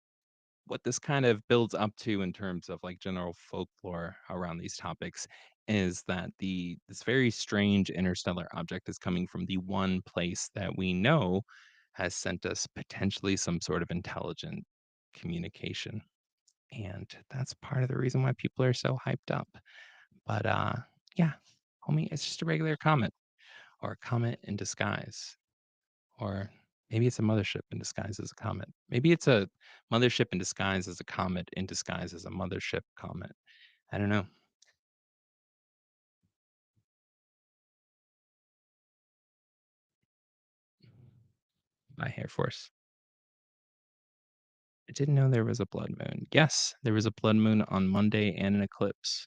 what this kind of builds up to in terms of like general folklore around these topics is that this very strange interstellar object is coming from the one place that we know has sent us potentially some sort of intelligent communication. And that's part of the reason why people are so hyped up. But yeah, homie, it's just a regular comet or a comet in disguise. Or maybe it's a mothership in disguise as a comet. Maybe it's a mothership in disguise as a comet in disguise as a mothership comet. I don't know. By Air Force. I didn't know there was a blood moon. Yes, there was a blood moon on Monday and an eclipse.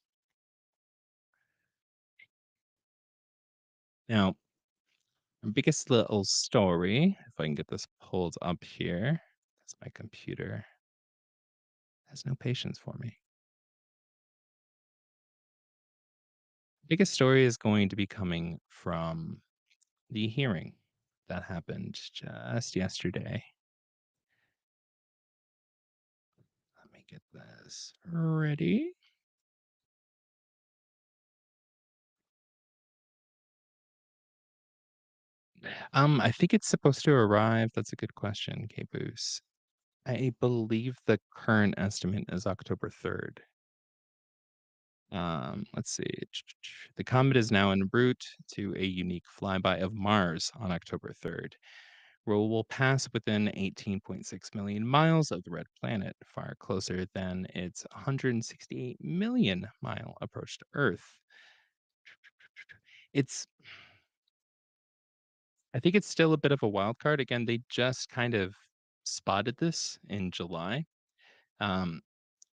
Now, our biggest little story, if I can get this pulled up here, as my computer has no patience for me. Biggest story is going to be coming from the hearing that happened just yesterday. Let me get this ready. I think it's supposed to arrive. That's a good question, Caboose. I believe the current estimate is October 3rd. Let's see. The comet is now en route to a unique flyby of Mars on October 3rd, where it will pass within 18.6 million miles of the red planet, far closer than its 168 million mile approach to Earth. It's I think it's still a bit of a wild card. Again, they just kind of spotted this in July. Um,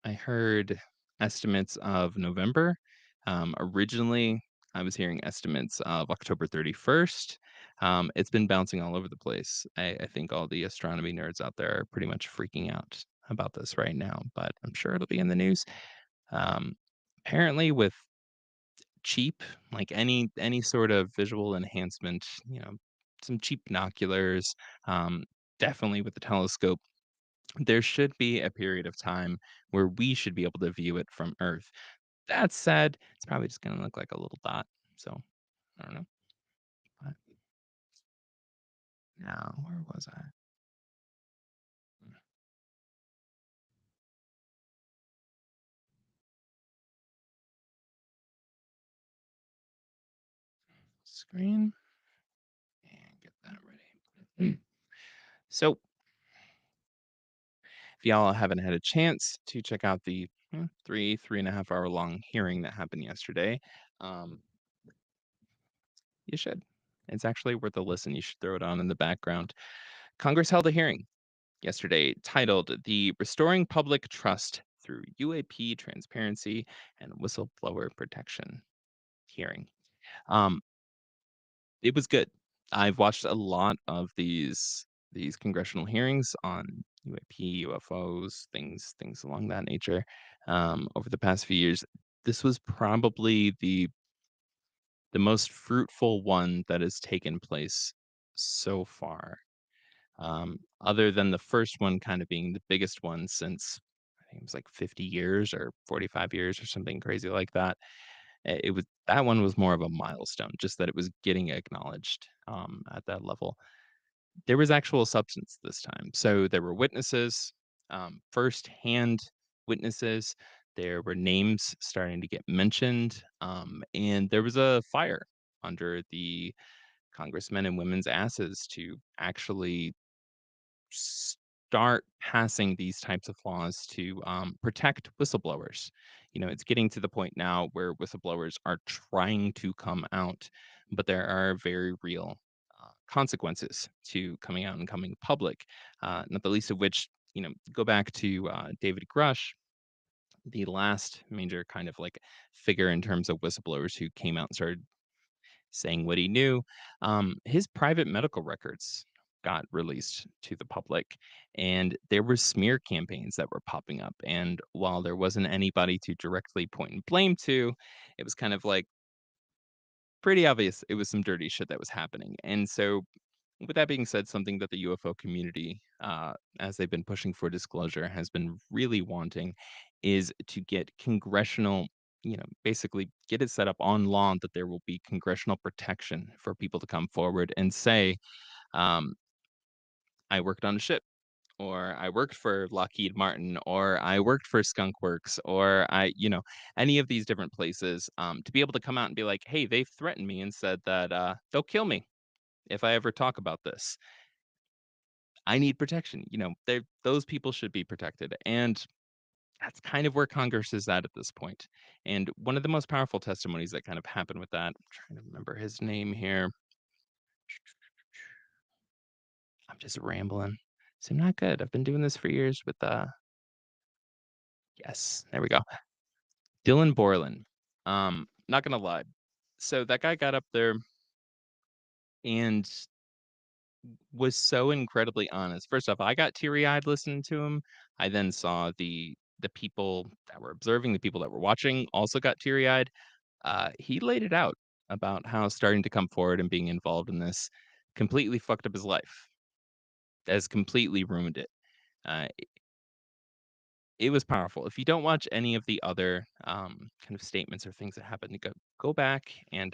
I heard estimates of November. Originally, I was hearing estimates of October 31st. It's been bouncing all over the place. I think all the astronomy nerds out there are pretty much freaking out about this right now, but I'm sure it'll be in the news. Um, Apparently, with cheap, like any sort of visual enhancement, some cheap binoculars, um, definitely with the telescope, there should be a period of time where we should be able to view it from Earth. That said, it's probably just gonna look like a little dot. So I don't know. But now, where was I? Screen and get that ready. So if y'all haven't had a chance to check out the 3.5 hour long hearing that happened yesterday, um, you should. It's actually worth a listen. You should throw it on in the background. Congress held a hearing yesterday titled the Restoring Public Trust Through UAP Transparency and Whistleblower Protection hearing. Um, it was good. I've watched a lot of these congressional hearings on UAP, UFOs, things along that nature over the past few years. This was probably the most fruitful one that has taken place so far. Other than the first one kind of being the biggest one since I think it was like 50 years or 45 years or something crazy like that. It was that one was more of a milestone, just that it was getting acknowledged at that level. There was actual substance this time. So there were witnesses, first-hand witnesses. There were names starting to get mentioned, and there was a fire under the congressmen and women's asses to actually start passing these types of laws to protect whistleblowers. It's getting to the point now where whistleblowers are trying to come out, but there are very real consequences to coming out and coming public. Not the least of which, go back to David Grush, the last major kind of like figure in terms of whistleblowers who came out and started saying what he knew. His private medical records got released to the public, and there were smear campaigns that were popping up. And while there wasn't anybody to directly point and blame to, it was kind of like pretty obvious it was some dirty shit that was happening. And so, with that being said, something that the UFO community, as they've been pushing for disclosure, has been really wanting is to get congressional, basically get it set up on law that there will be congressional protection for people to come forward and say, um, I worked on a ship, or I worked for Lockheed Martin, or I worked for Skunk Works, or any of these different places, to be able to come out and be like, hey, they've threatened me and said that they'll kill me if I ever talk about this. I need protection. Those people should be protected. And that's kind of where Congress is at this point. And one of the most powerful testimonies that kind of happened with that, I'm trying to remember his name here. I'm just rambling. So I'm not good. I've been doing this for years with yes, there we go. Dylan Borland. Not gonna lie. So that guy got up there and was so incredibly honest. First off, I got teary-eyed listening to him. I then saw the people that were observing, the people that were watching also got teary-eyed. He laid it out about how starting to come forward and being involved in this completely fucked up his life, has completely ruined it. It was powerful. If you don't watch any of the other kind of statements or things that happened, go back and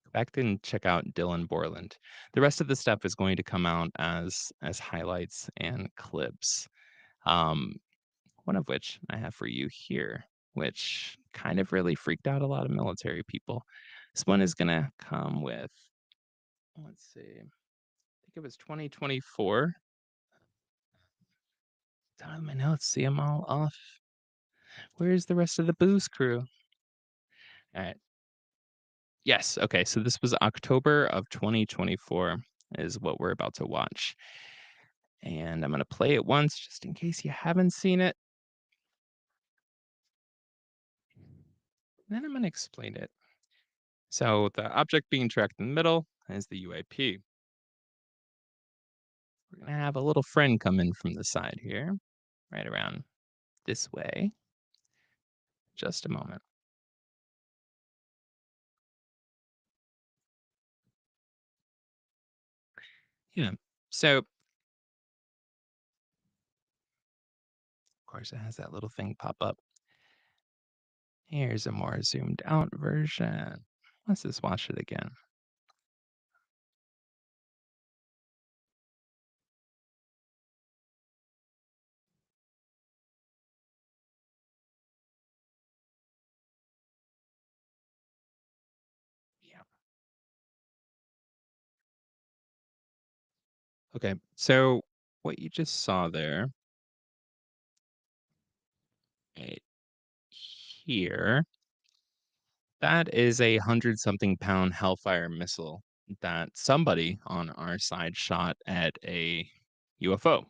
Go back and check out Dylan Borland. The rest of the stuff is going to come out as highlights and clips. Um, one of which I have for you here, which kind of really freaked out a lot of military people. This one is gonna come with, let's see, I think it was 2024. Don't have my notes. See them all off. Where's the rest of the booze crew? All right. Yes. Okay. So this was October of 2024 is what we're about to watch. And I'm going to play it once just in case you haven't seen it. Then I'm going to explain it. So the object being tracked in the middle is the UAP. We're going to have a little friend come in from the side here, right around this way. Just a moment. Yeah. So, of course, it has that little thing pop up. Here's a more zoomed out version. Let's just watch it again. Yeah. Okay. So, what you just saw there, right here, that is a 100-something-pound Hellfire missile that somebody on our side shot at a UFO,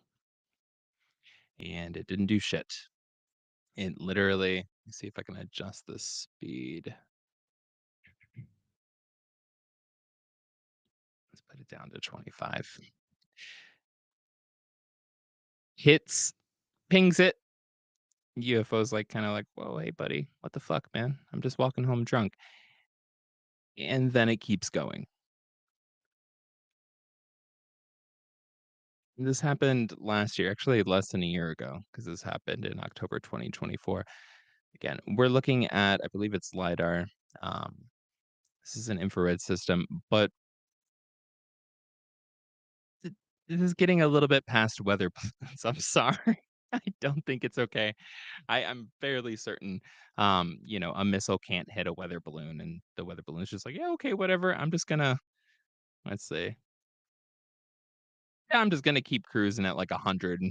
and it didn't do shit. It literally, let me see if I can adjust the speed. Let's put it down to 25. Hits, pings it. UFO's like kind of like, whoa, hey, buddy, what the fuck, man? I'm just walking home drunk. And then it keeps going. This happened last year, actually less than a year ago, because this happened in October 2024. Again, we're looking at, I believe it's LiDAR. Um, this is an infrared system, but th- this is getting a little bit past weather balloons. I'm sorry. I don't think it's okay. I'm fairly certain, a missile can't hit a weather balloon, and the weather balloon is just like, yeah, okay, whatever. I'm just gonna, let's see. Yeah, I'm just gonna keep cruising at like 100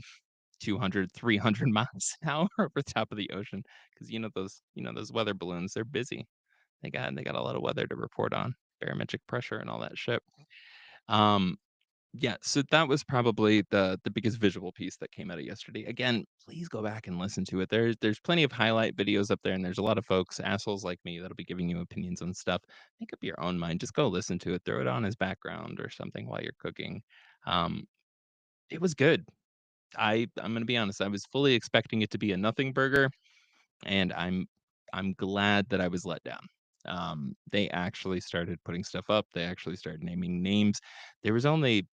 200, 300 miles an hour over top of the ocean because those weather balloons, they're busy. They got a lot of weather to report on, barometric pressure and all that shit. Um, yeah, so that was probably the biggest visual piece that came out of yesterday. Again, please go back and listen to it. There's plenty of highlight videos up there, and there's a lot of folks, assholes like me, that'll be giving you opinions on stuff. Make up your own mind. Just go listen to it. Throw it on as background or something while you're cooking. Um, it was good. I'm gonna be honest, I was fully expecting it to be a nothing burger, and I'm glad that I was let down. They actually started putting stuff up. They actually started naming names. There was only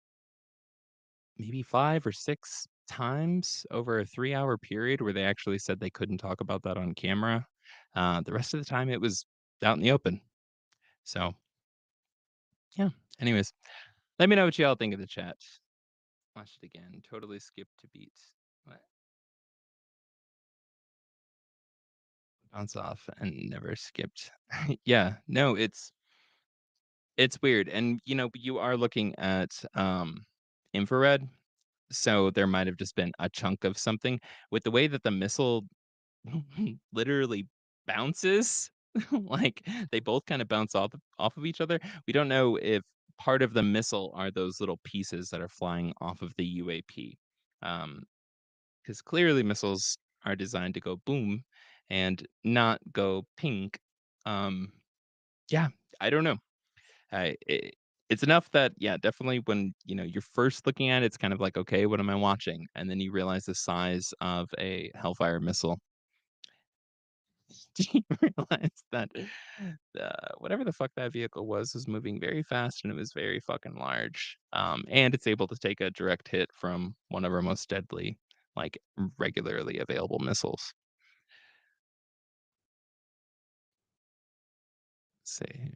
maybe 5 or 6 times over a 3-hour period where they actually said they couldn't talk about that on camera. The rest of the time, it was out in the open. So, yeah. Anyways, let me know what y'all think of the chat. Watch it again. Totally skipped to beat. What? Bounce off and never skipped. Yeah, no, it's weird, and, you are looking at, infrared, so there might have just been a chunk of something. With the way that the missile literally bounces, like, they both kinda bounce off of each other. We don't know if part of the missile are those little pieces that are flying off of the UAP, because clearly missiles are designed to go boom and not go pink. Um, yeah, I don't know. It's enough that yeah, definitely when you're first looking at it, it's kind of like okay, what am I watching? And then you realize the size of a Hellfire missile. Do you realize that whatever the fuck that vehicle was moving very fast and it was very fucking large. And it's able to take a direct hit from one of our most deadly, like regularly available missiles. Let's see.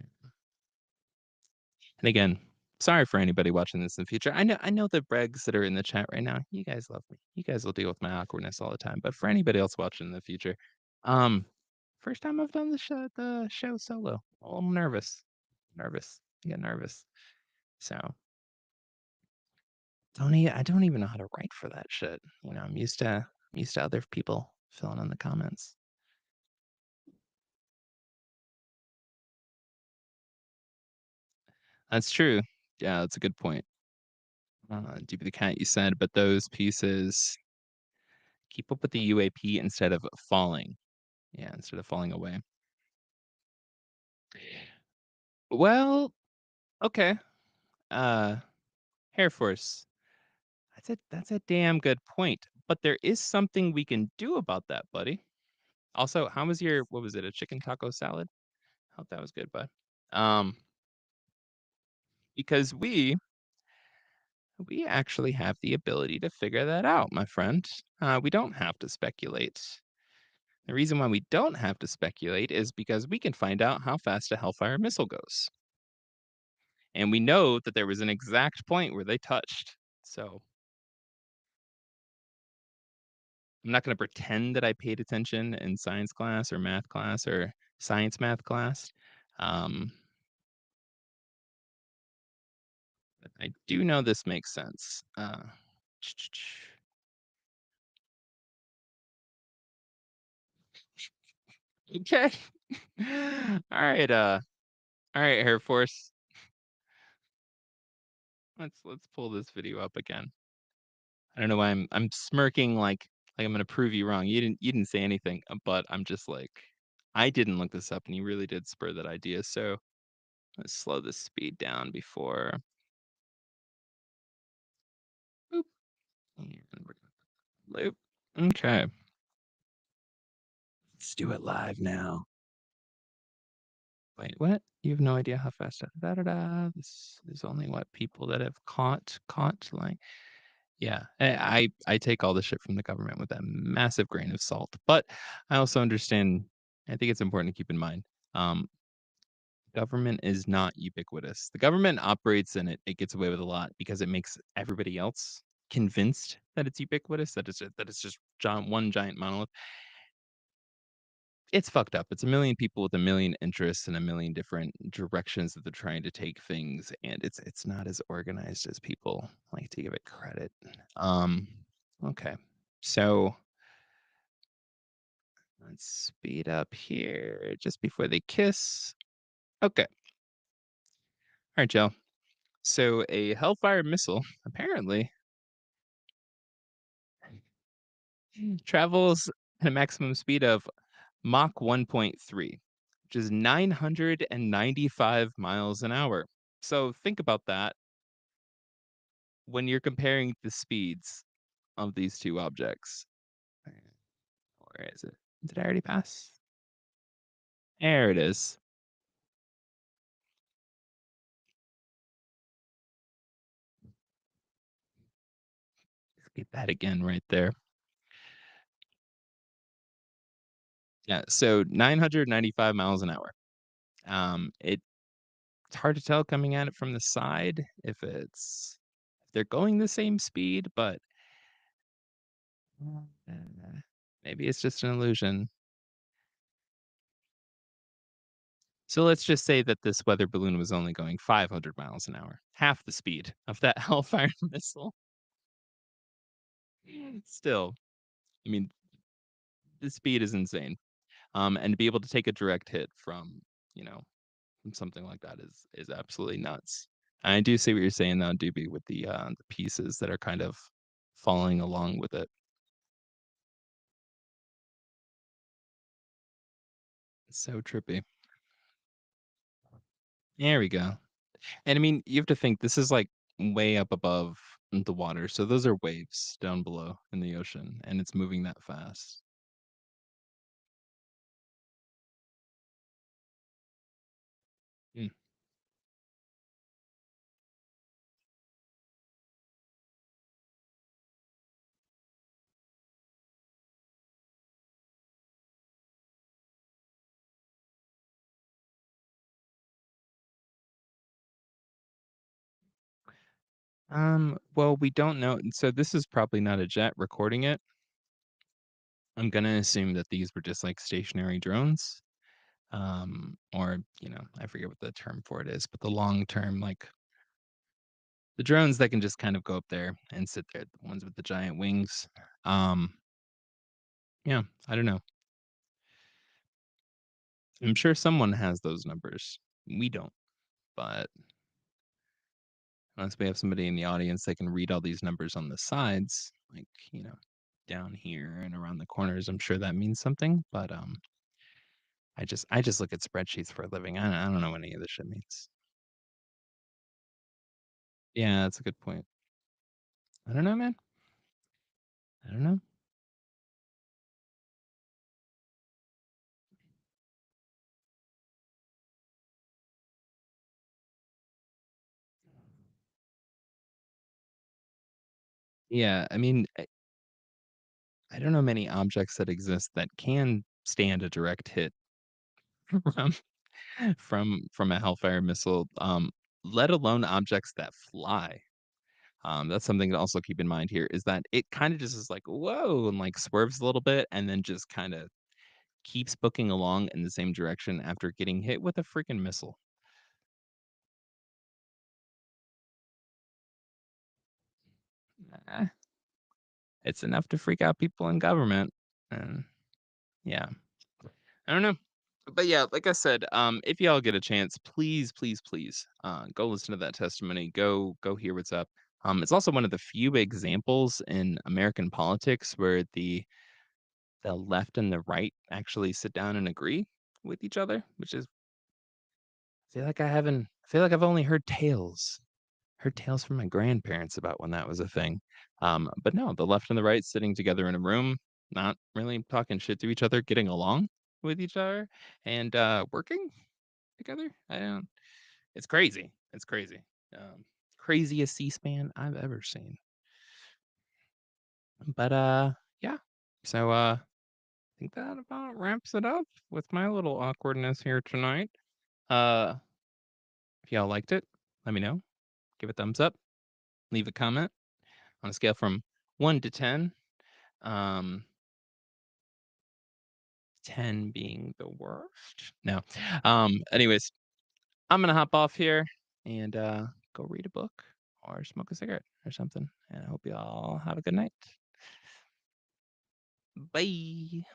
And again, sorry for anybody watching this in the future. I know the Bregs that are in the chat right now, you guys love me. You guys will deal with my awkwardness all the time. But for anybody else watching in the future, um, first time I've done the show solo. I'm nervous. Nervous. I get nervous. So I don't even know how to write for that shit. I'm used to other people filling in the comments. That's true. Yeah, that's a good point. DB the cat, you said, but those pieces keep up with the UAP instead of falling. Yeah, instead of falling away. Well, okay. Uh, Air Force. That's a damn good point. But there is something we can do about that, buddy. Also, how was your what was it, a chicken taco salad? Hope that was good, bud. Um, because we actually have the ability to figure that out, my friend. We don't have to speculate. The reason why we don't have to speculate is because we can find out how fast a Hellfire missile goes. And we know that there was an exact point where they touched. So I'm not going to pretend that I paid attention in science class or math class or science math class. Um, but I do know this makes sense. Okay. All right. All right, Air Force. Let's pull this video up again. I don't know why I'm smirking like I'm gonna prove you wrong. You didn't say anything, but I'm just like I didn't look this up, and you really did spur that idea. So let's slow the speed down before. Boop, and we're gonna loop. Okay, let's do it live now. Wait, what? You have no idea how fast. Da da da. This is only what people that have caught like. Yeah, I take all the shit from the government with a massive grain of salt, but I also understand. I think it's important to keep in mind. Um, Government is not ubiquitous. The government operates and it gets away with a lot because it makes everybody else convinced that it's ubiquitous, that it's just one giant monolith. It's fucked up. It's a million people with a million interests and a million different directions that they're trying to take things, and it's not as organized as people like to give it credit. Um, okay. So let's speed up here just before they kiss. Okay. All right, Joe. So a Hellfire missile apparently travels at a maximum speed of Mach 1.3, which is 995 miles an hour. So think about that when you're comparing the speeds of these two objects. Where is it? Did I already pass? There it is. Let's get that again right there. Yeah, so 995 miles an hour. It's hard to tell coming at it from the side if they're going the same speed, but uh, maybe it's just an illusion. So let's just say that this weather balloon was only going 500 miles an hour, half the speed of that Hellfire missile. Still, I mean, the speed is insane. And to be able to take a direct hit you know, from something like that is absolutely nuts. And I do see what you're saying though, Doobie, with the pieces that are kind of falling along with it. It's so trippy. There we go. And I mean, you have to think this is like way up above the water. So those are waves down below in the ocean, and it's moving that fast. Mm. Well, we don't know, and so this is probably not a jet recording it. I'm gonna assume that these were just, like, stationary drones, or, I forget what the term for it is, but the long term, like, the drones that can just kind of go up there and sit there, the ones with the giant wings. Um, yeah, I don't know. I'm sure someone has those numbers. We don't, but unless we have somebody in the audience that can read all these numbers on the sides, like, down here and around the corners, I'm sure that means something, but, I just look at spreadsheets for a living. I don't know what any of this shit means. Yeah, that's a good point. I don't know, man. I don't know. Yeah, I mean, I don't know many objects that exist that can stand a direct hit from from a Hellfire missile, let alone objects that fly. That's something to also keep in mind here is that it kind of just is like, whoa, and like swerves a little bit and then just kind of keeps booking along in the same direction after getting hit with a freaking missile. Eh, it's enough to freak out people in government. And yeah, I don't know. But yeah, like I said, if y'all get a chance, please, please, please, go listen to that testimony. Go hear what's up. It's also one of the few examples in American politics where the left and the right actually sit down and agree with each other, which is I feel like I've only heard tales from my grandparents about when that was a thing. But no, the left and the right sitting together in a room, not really talking shit to each other, getting along with each other and working together. I don't It's crazy. It's crazy. Um, Craziest C-SPAN I've ever seen. But yeah. So I think that about wraps it up with my little awkwardness here tonight. Uh if y'all liked it, let me know. Give a thumbs up, leave a comment on a scale from 1 to 10. Um 10 being the worst. No. Anyways, I'm gonna hop off here and go read a book or smoke a cigarette or something. And I hope you all have a good night. Bye.